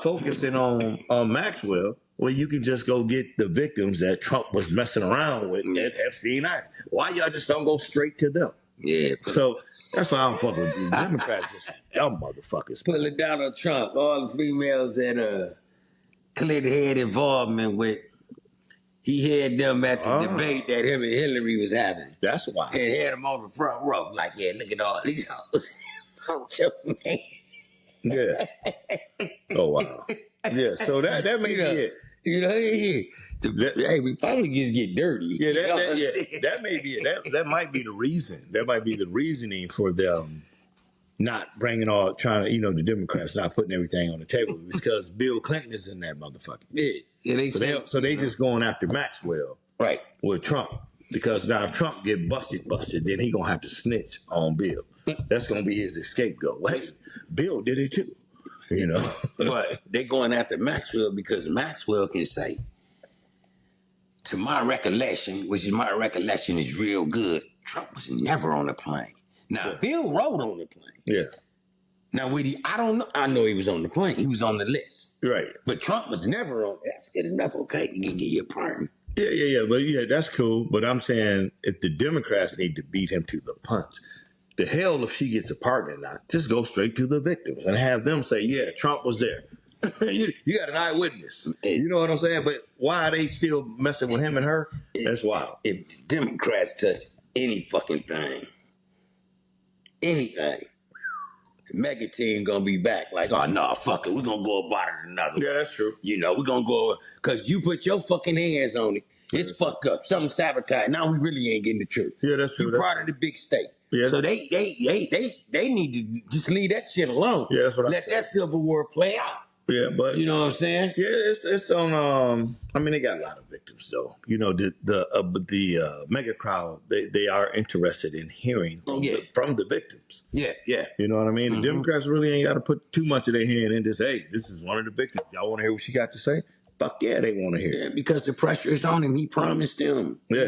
focusing on Maxwell. Well, you can just go get the victims that Trump was messing around with at Epstein Island. Why y'all just don't go straight to them?
Yeah.
So that's why I don't fuck with the Democrats. Just dumb motherfuckers.
Pull it Donald Trump. All the females that Clinton had involvement with. He had them at the debate that him and Hillary was having.
That's why.
And had them on the front row. Like, yeah, look at all these hoes.
Yeah. Oh, wow. Yeah, so that may be it.
You know, hey, Republicans get dirty.
Yeah, that may be it. That might be the reason. That might be the reasoning for them not the Democrats not putting everything on the table because Bill Clinton is in that motherfucker.
Yeah,
so they just going after Maxwell,
right,
with Trump because now if Trump get busted, then he gonna have to snitch on Bill. That's gonna be his scapegoat. Well, hey, Bill did it too, you know.
But they going after Maxwell because Maxwell can say, to my recollection, is real good. Trump was never on the plane. Now Bill rode on the plane.
Yeah.
Now, I don't know. I know he was on the plane. He was on the list.
Right.
But Trump was never on. That's good enough. Okay, you can get your pardon.
Yeah. But that's cool. But I'm saying if the Democrats need to beat him to the punch, the hell if she gets a pardon or not, just go straight to the victims and have them say, yeah, Trump was there. you got an eyewitness. You know what I'm saying? But why are they still messing with him and her? That's wild.
If the Democrats touch any fucking thing, anything, the mega team gonna be back like, oh no, fuck it, we're gonna go about it another way.
Yeah, that's true.
You know, we're gonna go because you put your fucking hands on it. It's fucked up. Something sabotaged. Now we really ain't getting the truth.
Yeah, that's true.
You're part of the big state.
Yeah.
So they need to just leave that shit alone.
Yeah, that's what
Let that Civil War play out.
Yeah, but
you know what I'm saying?
Yeah, it's on. I mean, they got a lot of victims though. You know, the mega crowd they are interested in hearing from the victims.
Yeah.
You know what I mean? Mm-hmm. The Democrats really ain't got to put too much of their hand in this. Hey, this is one of the victims. Y'all want to hear what she got to say? Fuck yeah, they want to hear.
Yeah, because the pressure is on him. He promised them we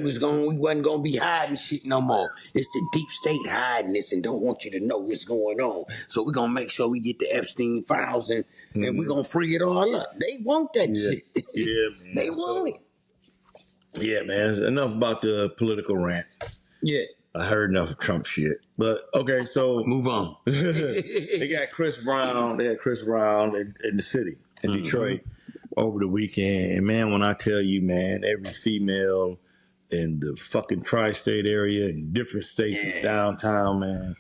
wasn't gonna be hiding shit no more. It's the deep state hiding this and don't want you to know what's going on. So we're gonna make sure we get the Epstein files and we're gonna free it all up. They want that shit.
Yeah, man.
They want it.
Yeah, man. Enough about the political rant.
Yeah.
I heard enough of Trump shit. But okay, so
move on.
They got Chris Brown. In the city in Detroit over the weekend. And man, when I tell you, man, every female in the fucking tri-state area in different states in downtown, man,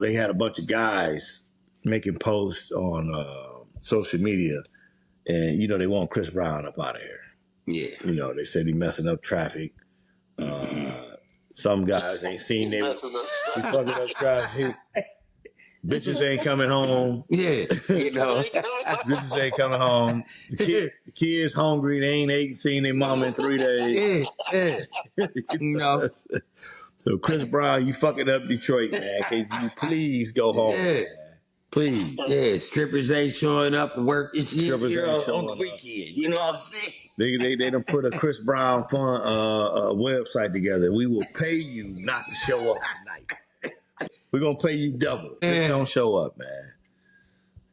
they had a bunch of guys making posts on social media, and you know they want Chris Brown up out of here.
Yeah,
you know they said he messing up traffic. Some guys ain't seen them. He fucking up traffic. Bitches ain't coming home.
Yeah, you know.
Bitches ain't coming home. The kids hungry. They ain't seen their mama in 3 days.
Yeah. You know.
So Chris Brown, you fucking up Detroit, man. Can you please go home?
Yeah.
Man? Please.
Yeah, strippers ain't showing up to work and shit.
Strippers ain't showing
on the weekend. You know what I'm saying?
They done put a Chris Brown fund website together. We will pay you not to show up tonight. We're gonna pay you double. Just don't show up, man.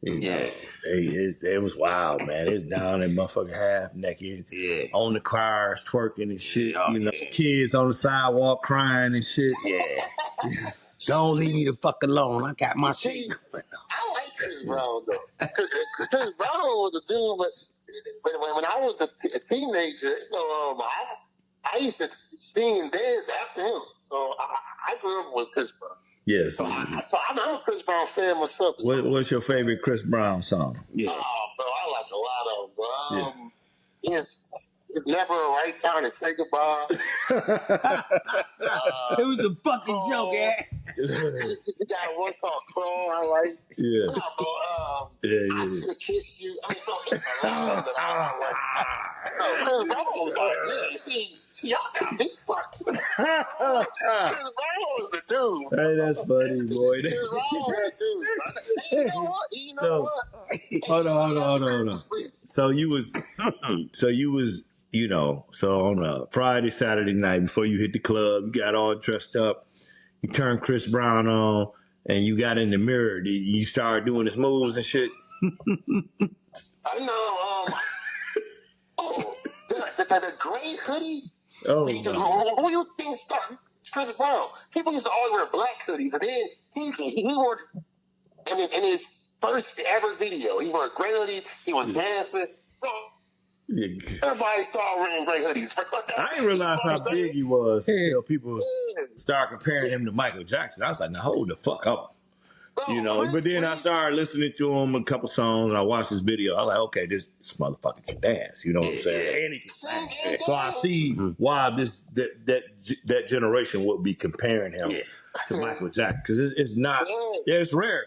It was wild, man. It's down in motherfucking half naked, on the cars twerking and shit. Kids on the sidewalk crying and shit.
Yeah. Don't leave me the fuck alone. I got my shit going on.
I like Chris Brown though. Chris Brown was a dude, but when I was a teenager, I used to sing and dance after him. So I grew up with Chris Brown.
Yes.
So I'm a Chris Brown fan myself.
What's your favorite Chris Brown song?
Yeah. Oh, bro, I like a lot of them. It's never a right time to say goodbye.
It was a fucking joke, eh?
You got one called Crawl, I like.
Yeah.
Nah, bro, I should kiss you. I mean, bro, it's a lot of them that I like. Chris Brown was like, yeah, see, y'all got me fucked. Chris Brown was the dude.
Hey, that's funny, boy.
Chris Brown was the dude. You know what?
Hold on. So you was, so on a Friday, Saturday night before you hit the club, you got all dressed up, you turned Chris Brown on, and you got in the mirror. You started doing his moves and shit.
I know. The gray hoodie.
Oh,
who you think started Chris Brown? People used to always wear black hoodies, and then he wore in his first ever video. He wore a gray hoodie. He was dancing. Everybody started wearing gray hoodies.
I didn't realize how big he was until people start comparing him to Michael Jackson. I was like, now hold the fuck up. But then I started listening to him a couple songs and I watched his video. I was like, okay, this motherfucker can dance. You know what I'm saying? And he can sing. So I see why that generation would be comparing him to Michael Jackson. Because it's not, it's rare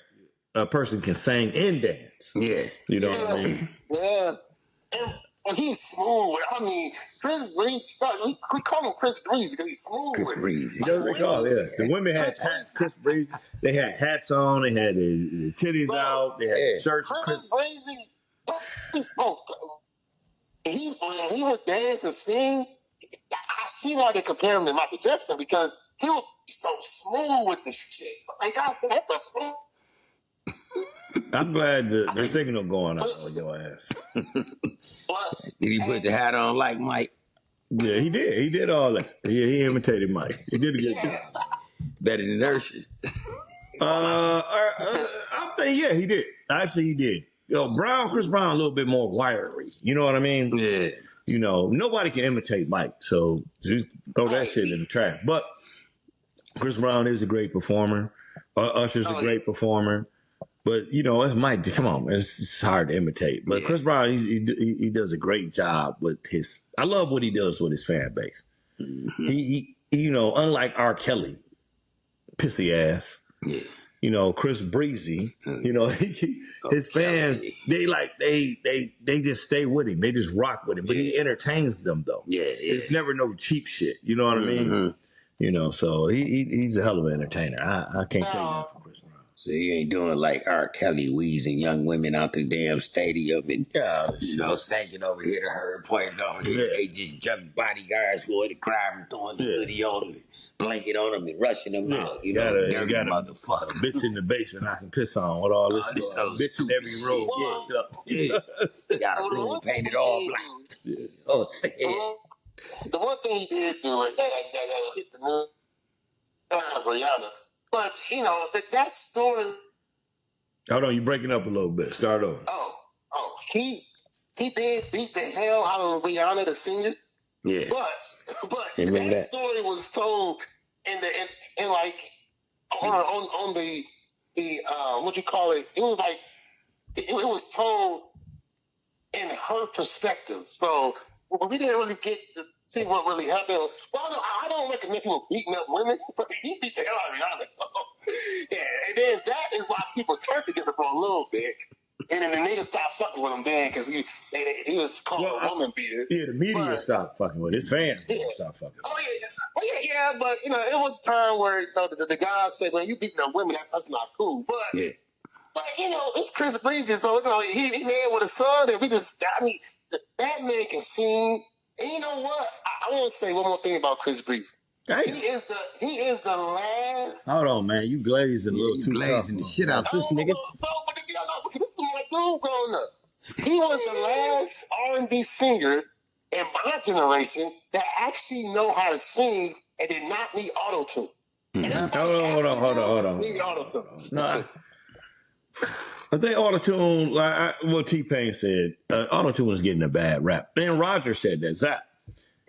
a person can sing and dance.
Yeah.
You know what I mean?
Yeah. And he's smooth. I mean, Chris Breezy, we call him Chris Breezy because he's smooth.
Chris Breezy.
That's what they call it, yeah. The women had hats, Chris Breezy. They had hats on. They had the titties out. They had the shirts.
Chris Breezy, when he would dance and sing, I see why they compare him to Michael Jackson because he was so smooth with the shit. Like, that's a smooth.
I'm glad the signal going on your ass.
Did he put the hat on like Mike?
Yeah, he did. He did all that. He imitated Mike. He did a good job.
Better than Urshan.
I think, yeah, he did. Actually, he did. Chris Brown, a little bit more wiry. You know what I mean?
Yeah.
Nobody can imitate Mike, so just throw that shit in the trash. But Chris Brown is a great performer. Usher's a great performer. But, it's Mike. Come on, man. It's hard to imitate. But Chris Brown, he does a great job with his... I love what he does with his fan base. Mm-hmm. He unlike R. Kelly, pissy ass.
Yeah.
Chris Breezy, his fans, they just stay with him. They just rock with him. But he entertains them, though.
Yeah.
It's never no cheap shit. You know what I mean? So he's a hell of an entertainer. I can't tell you nothing for Chris Brown.
So he ain't doing like R. Kelly wheezing young women out the damn stadium and, singing over here to her, pointing over here. They just jump bodyguards going to crowd and throwing the hoodie on them and blanket on them and rushing them out.
You got a
motherfucker.
Bitch in the basement I can piss on with all this bitch in every room.
Got a room painted all black.
The one thing he did do is that hit the moon. Rihanna. But, that story...
Hold on, you breaking up a little bit. Start over.
He did beat the hell out of Rihanna, the singer.
Yeah.
But that story was told on the what you call it? It was like, it was told in her perspective. So... we didn't really get to see what really happened. Well, I don't recommend people beating up women, but he beat the hell out of Rihanna. Yeah, and then that is why people turned together for a little bit. And then the niggas stopped fucking with him then because he was called a woman beater.
Yeah, the media stopped fucking with his fans. Stopped fucking with him.
But it was a time where the guys said, "Well, you beating up women, that's not cool." But it's Chris Breezy, so he had with a son, and that man can sing. And you know what? I want to say one more thing about Chris Breezy. Damn. He is the last.
Hold on, man. You glazing a little too
glazing the shit out this nigga.
But this is my dude growing up. He was the last R&B singer in my generation that actually know how to sing and did not need auto-tune.
Hold on.
Need auto-tune.
No. I think autotune, like what T-Pain said, autotune is getting a bad rap. And Roger said that, Zach.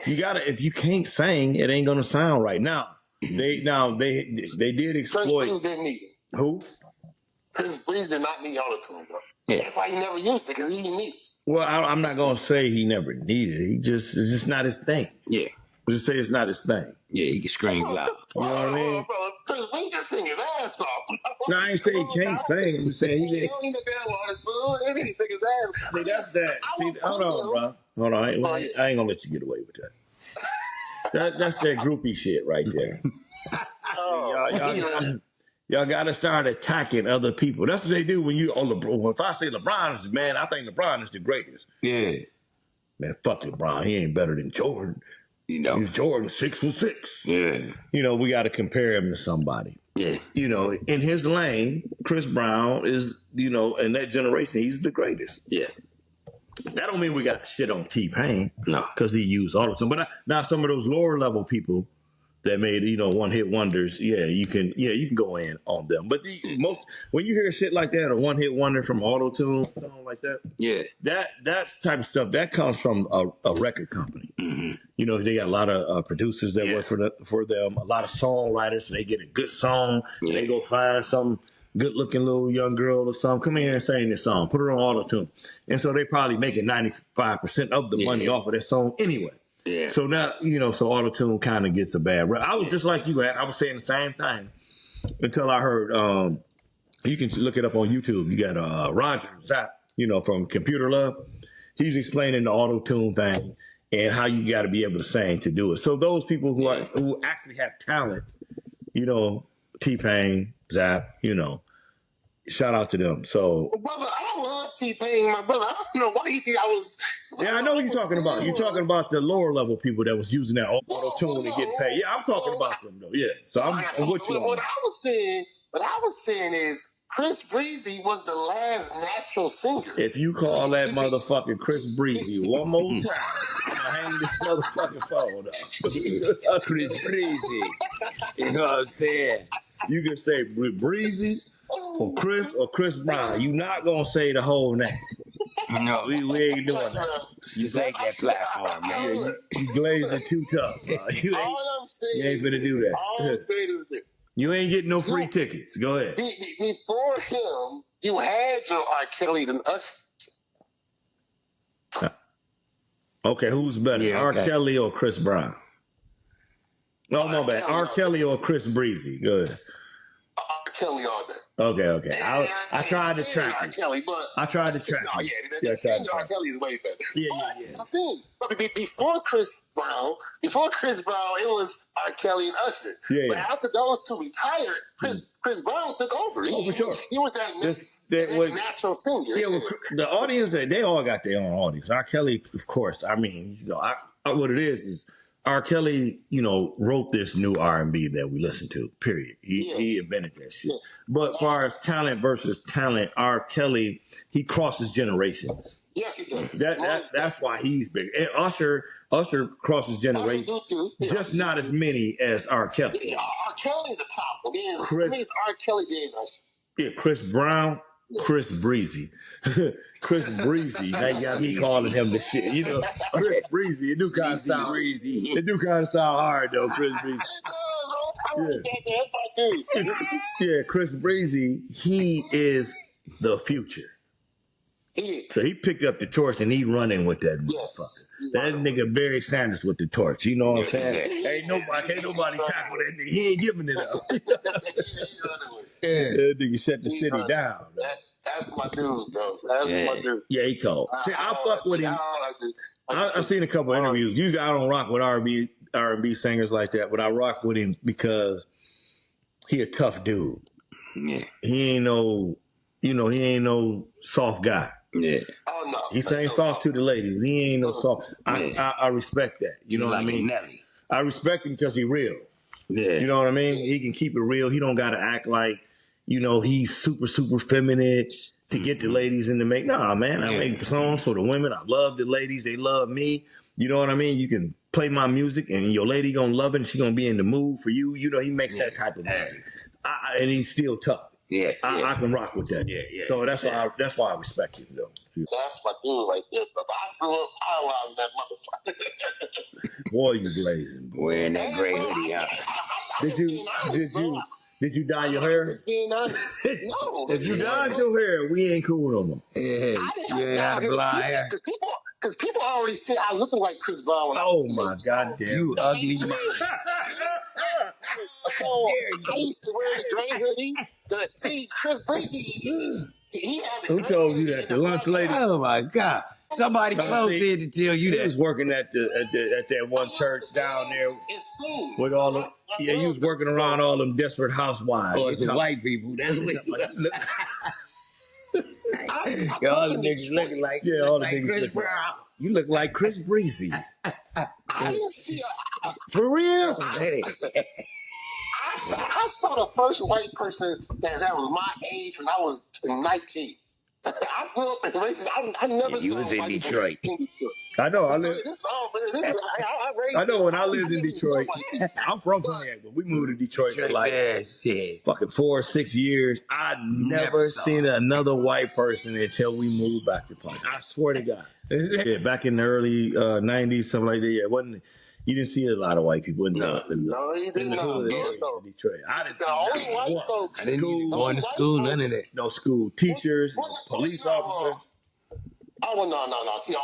You gotta, if you can't sing, it ain't gonna sound right. Now they did exploit.
Chris Breezy didn't need it.
Who?
Chris Breezy did not need autotune, bro.
Yeah.
That's why he never used it, because he didn't need it.
Well, I'm not gonna say he never needed it. It's just not his thing.
Yeah.
Just say it's not his thing.
Yeah, he can scream loud.
You know what I mean?
Bro, Chris Breezy can sing his ass off.
No, I ain't saying he can't sing. I'm just saying he
He
didn't.
don't need no damn autotune. He can sing his ass.
See, that's that. See, hold on, bro. Hold on. I ain't gonna let you get away with that. That's that groupie shit right there. Y'all gotta start attacking other people. That's what they do when you on LeBron. If I say LeBron is man, I think LeBron is the greatest.
Yeah.
Man, fuck LeBron. He ain't better than Jordan.
You know.
He's Jordan 6'6".
Yeah.
You know, we gotta compare him to somebody.
Yeah.
You know, in his lane, Chris Brown is, you know, in that generation, he's the greatest.
Yeah.
That don't mean we got shit on T-Pain.
No.
Because he used autotune. But now some of those lower level people that made, you know, one hit wonders, you can go in on them. But when you hear shit like that, a one hit wonder from autotune, something like that,
Yeah.
that's type of stuff that comes from a record company.
Mm-hmm.
You know, they got a lot of producers that work for them, a lot of songwriters, so they get a good song, and they go find some good-looking little young girl or something, come in here and sing this song, put her on autotune. And so they probably making 95% of the money off of that song anyway.
Yeah.
So now, you know, so autotune kind of gets a bad rap. I was just like you, I was saying the same thing until I heard, you can look it up on YouTube. You got Roger Zapp, you know, from Computer Love. He's explaining the autotune thing and how you got to be able to sing to do it. So those people who actually have talent, you know, T-Pain, Zapp, you know, shout out to them. So,
brother, I love T-Pain, my brother. I don't know why you think I was.
Yeah, I know what you're talking about. You're talking about the lower level people that was using that auto-tune to get paid. Yeah, I'm talking about them though. Yeah, so I'm with you.
What I was saying is Chris Breezy was the last natural singer.
If you call that motherfucker Chris Breezy one more time, I'm gonna hang this motherfucking phone up.
Chris Breezy. You know what I'm saying?
You can say Breezy or Chris Brown. You not gonna say the whole name.
No,
we ain't doing that.
You take that platform, man.
Yeah, you glazed it too tough.
All I'm saying
you ain't finna do that.
All I'm saying is this.
You ain't getting no free tickets. Go ahead.
Before him, you had your R. Kelly and Usher.
Okay, who's better, R. Kelly or Chris Brown? No, my bad. R. Kelly or Chris Breezy? Go ahead.
R. Kelly all day.
Okay. I tried to track
R. Kelly, but
I tried to track
no, yeah, R. Kelly is way better.
Yeah.
That's the thing. But before Chris Brown, it was R. Kelly and Usher.
Yeah.
But after those two retired, Chris Brown took over.
For sure.
He was that natural singer.
Yeah, well, the audience, they all got their own audience. R. Kelly, of course. I mean, you know, what it is R. Kelly, you know, wrote this new R&B that we listen to, period. He invented that shit. Yeah. But as far as talent versus talent, R. Kelly, he crosses generations.
Yes, he does.
That's why he's big. And Usher crosses generations. Just not as many as R. Kelly.
Yeah, R. Kelly the top. It's R. Kelly then Usher.
Yeah, Chris Brown. Chris Breezy. Chris Breezy. Now you got me calling him the shit. You know, Chris Breezy. It do kind of sound breezy. It do kind of sound hard though, Chris Breezy. Yeah, Chris Breezy, he is the future. So he picked up the torch and he running with that motherfucker. That nigga Barry Sanders with the torch. You know what I'm saying? Ain't nobody tackle that nigga. He ain't giving it up. That nigga shut the city down.
That's my dude, though. That's my dude.
Yeah, he cold. See, I fuck with him. I've seen a couple of interviews. Usually I don't rock with R&B singers like that, but I rock with him because he a tough dude.
Yeah.
He ain't no soft guy.
Yeah.
Oh no.
He ain't soft to the ladies. He ain't no soft. I respect that. You know what I mean?
Nelly.
I respect him because he real.
Yeah.
You know what I mean? He can keep it real. He don't got to act like, you know, he's super feminine to get the ladies in the make. Nah, man. I make songs for the women. I love the ladies. They love me. You know what I mean? You can play my music and your lady gonna love it and she gonna be in the mood for you. You know, he makes that type of music. And he's still tough.
Yeah,
I can rock with that.
Yeah.
So that's why I respect you, though.
That's my dude right there, brother. I grew up idolizing that motherfucker.
Boy, you blazing. Boy.
Wearing that gray hoodie,
Did you dye your hair?
Just being honest. No.
If you dyed your hair, we ain't cool no more.
Yeah, had blonde hair.
Because people already said I looked like Chris Brown. When I
Oh
was
my goddamn!
You ugly man.
So I used to wear the gray hoodie. See, Chris Breezy, he had
Who told you that? The lunch lady?
Oh my God! Somebody close here to tell you
He
that.
was working at that one church down there with all them. Yeah, he was working around all them desperate housewives.
Oh, it's the white people. That's what. All the niggas looking like
all the niggas
Chris
looking.
Brown.
You look like Chris Breezy.
I didn't see.
For real?
I saw the first white person that was my age when I was 19. I grew up in races. I never
You
saw
was in
white
Detroit.
people in Detroit.
I know.
I
know when I lived in
never saw
Detroit.
white people.
I'm from Pontiac, but we moved to Detroit for like
shit.
fucking 4 or 6 years. I never
saw
seen another white person until we moved back to Pontiac. I swear to God. Yeah, back in the early 90s, something like that. Yeah, it wasn't. You didn't see a lot of white people in
No, you
in
did
the
not.
hood
No,
areas
no.
of Detroit. I didn't see
The only
not
white
one.
folks.
I didn't even
the
go
only
into
white
school, none of
folks-
that.
No school, teachers, police officers.
Oh, well, no. See, in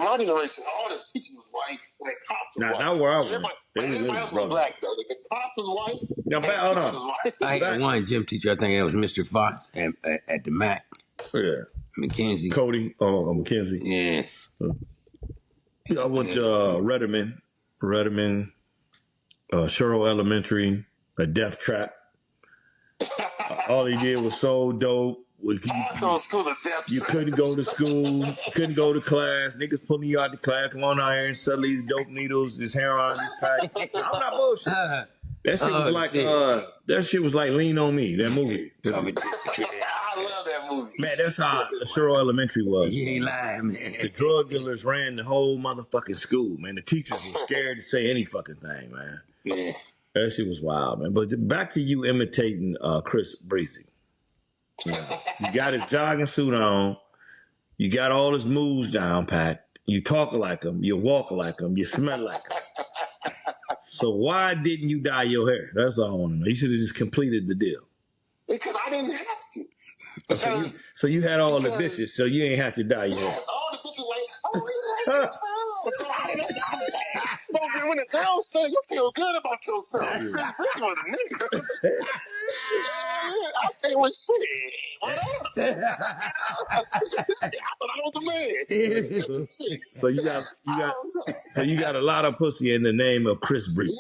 my generation, all the teachers was white and the cops was
Nah,
white.
not where I was.
Everybody else was black, though. The cops was white.
Now,
and the
hold
teachers
on.
was white.
I had one gym teacher. I think that was Mr. Fox at the Mac,
Yeah,
McKenzie.
Cody, McKenzie.
Yeah.
I went to Redmond, Sherrill Elementary, a death trap. All he did was so dope.
Those schools are deaf.
You couldn't go to school, couldn't go to class. Niggas pulling you out the class. Come on out here and sell these dope needles, this heroin, this pack. I'm not bullshit. That shit was like that shit was like Lean on Me, that movie.
I love that movie.
Man, that's how Sherrill Elementary was.
You ain't lying, man.
The drug dealers ran the whole motherfucking school, man. The teachers were scared to say any fucking thing, man.
Yeah.
That shit was wild, man. But back to you imitating Chris Breezy. You got his jogging suit on. You got all his moves down pat. You talk like him. You walk like him. You smell like him. So why didn't you dye your hair? That's all I want to know. You should have just completed the deal.
Because I didn't have to.
So you had all the bitches, so you ain't have to dye your hair.
Yes, all the bitches like, oh, we like this, bro. So I didn't have to. But when the girls say you feel good about yourself, Chris Breezy was a nigga. I stay with shit. What up? Shit, I thought I was the man.
So you got a lot of pussy in the name of Chris Breezy.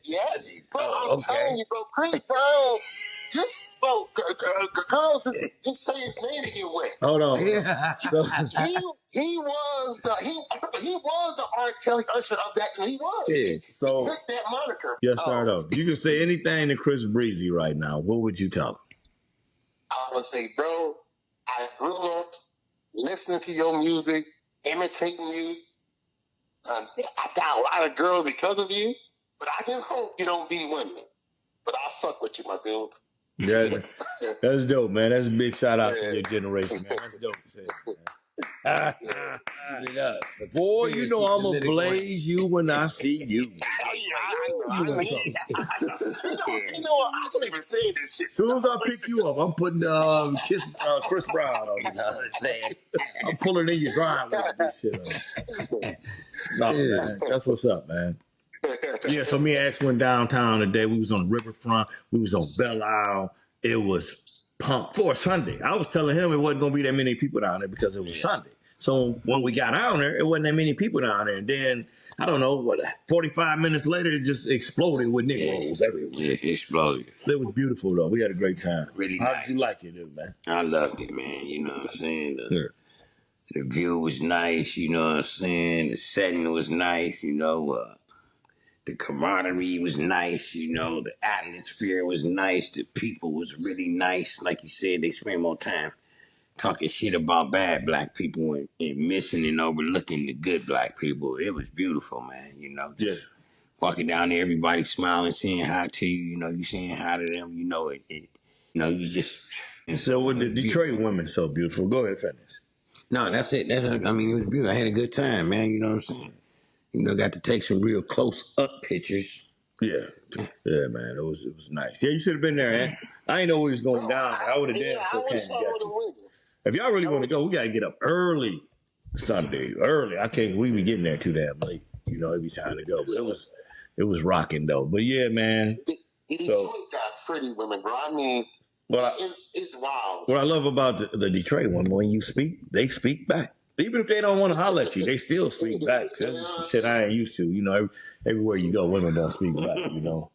Yes. But I'm telling you, bro, Chris Brown, girls just say his name to get wet.
Hold on. So,
He was the R. Kelly Usher of that time. He was.
Yeah,
He
so-
took that moniker.
yes, start off. You can say anything to Chris Breezy right now. What would you tell him?
I would say, bro, I grew up listening to your music, imitating you. I got a lot of girls because of you, but I just hope you don't be women. But I fuck with you, my dude.
That's dope, man. That's a big shout out to your generation, man. That's dope to say, man. Boy, you know I'm gonna blaze you when I see you.
I know. You know what? I shouldn't even say this shit.
As soon as I pick you up, I'm putting Chris Brown on you. I'm pulling in your driveway with this shit on. No, man, that's what's up, man. Yeah, so me and X went downtown today. We was on the riverfront. We was on Belle Isle. It was pumped for a Sunday. I was telling him it wasn't going to be that many people down there because it was Sunday. So when we got down there, it wasn't that many people down there. And then, I don't know, 45 minutes later, it just exploded with Negroes everywhere.
Yeah, it exploded.
It was beautiful, though. We had a great time.
Really
How
nice.
did you like it, dude, man?
I loved it, man. You know what I'm saying?
Sure.
The view was nice, you know what I'm saying? The setting was nice, you know. The camaraderie was nice, you know. The atmosphere was nice. The people was really nice. Like you said, they spend more time talking shit about bad black people and missing and overlooking the good black people. It was beautiful, man, you know. Just walking down there, everybody smiling, saying hi to you, you know, you saying hi to them, you know, it You know, you just.
So with the Detroit women so beautiful. Go ahead, finish.
No, that's it. I mean, it was beautiful. I had a good time, man. You know what I'm saying? You know, got to take some real close up pictures.
Yeah, yeah, man. It was nice. Yeah, you should have been there, man. I didn't know we was going down. I would have danced.
I was so with the women.
If y'all really want to go, we got to get up early Sunday. Early. I can't. We be getting there too damn late. You know, every time to go. But it was rocking though. But yeah, man.
Detroit got pretty women, bro. I mean, it's wild.
What I love about the Detroit women, when you speak, they speak back. Even if they don't want to holler at you, they still speak back. That's some shit I ain't used to. You know, everywhere you go, women don't speak back. You know.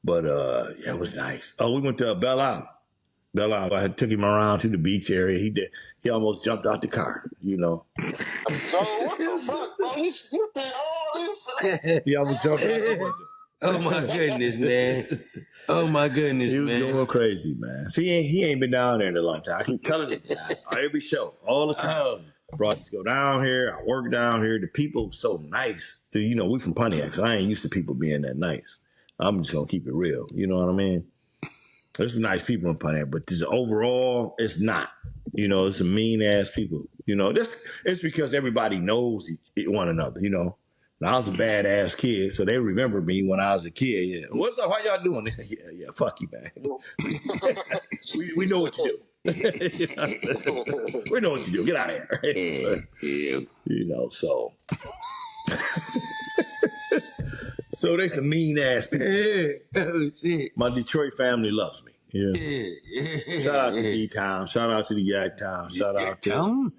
But yeah, it was nice. Oh, we went to Belle Isle. I took him around to the beach area. He almost jumped out the car, you know.
So what the fuck, bro? You did all this?
He almost jumped out the window.
Oh my goodness, man. Oh my goodness,
He was
man.
going crazy, man. See, he ain't been down there in a long time. I keep telling you guys on every show, all the time. Brought to go down here. I work down here. The people so nice. You know, we from Pontiac, so I ain't used to people being that nice. I'm just gonna keep it real. You know what I mean? There's some nice people in Pontiac, but this overall, it's not. You know, it's some mean ass people. You know, it's because everybody knows one another. You know, and I was a badass kid, so they remember me when I was a kid. Yeah, what's up? How y'all doing? yeah, fuck you, man. we know what you do. We know what you do. Get out of here. You know, so. So they some mean ass people.
Oh shit!
My Detroit family loves me. Yeah. Shout out to D-Town. Shout out to the Yak Town. Shout out to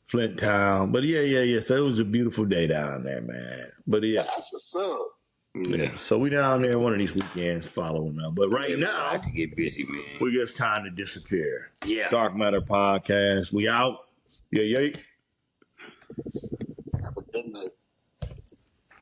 Flint Town. But yeah. So it was a beautiful day down there, man. But yeah.
That's what's up.
Yeah. So we down there one of these weekends following up. But right now,
I have to get busy, man.
We get time to disappear.
Yeah.
Dark Matter Podcast. We out. Yeah.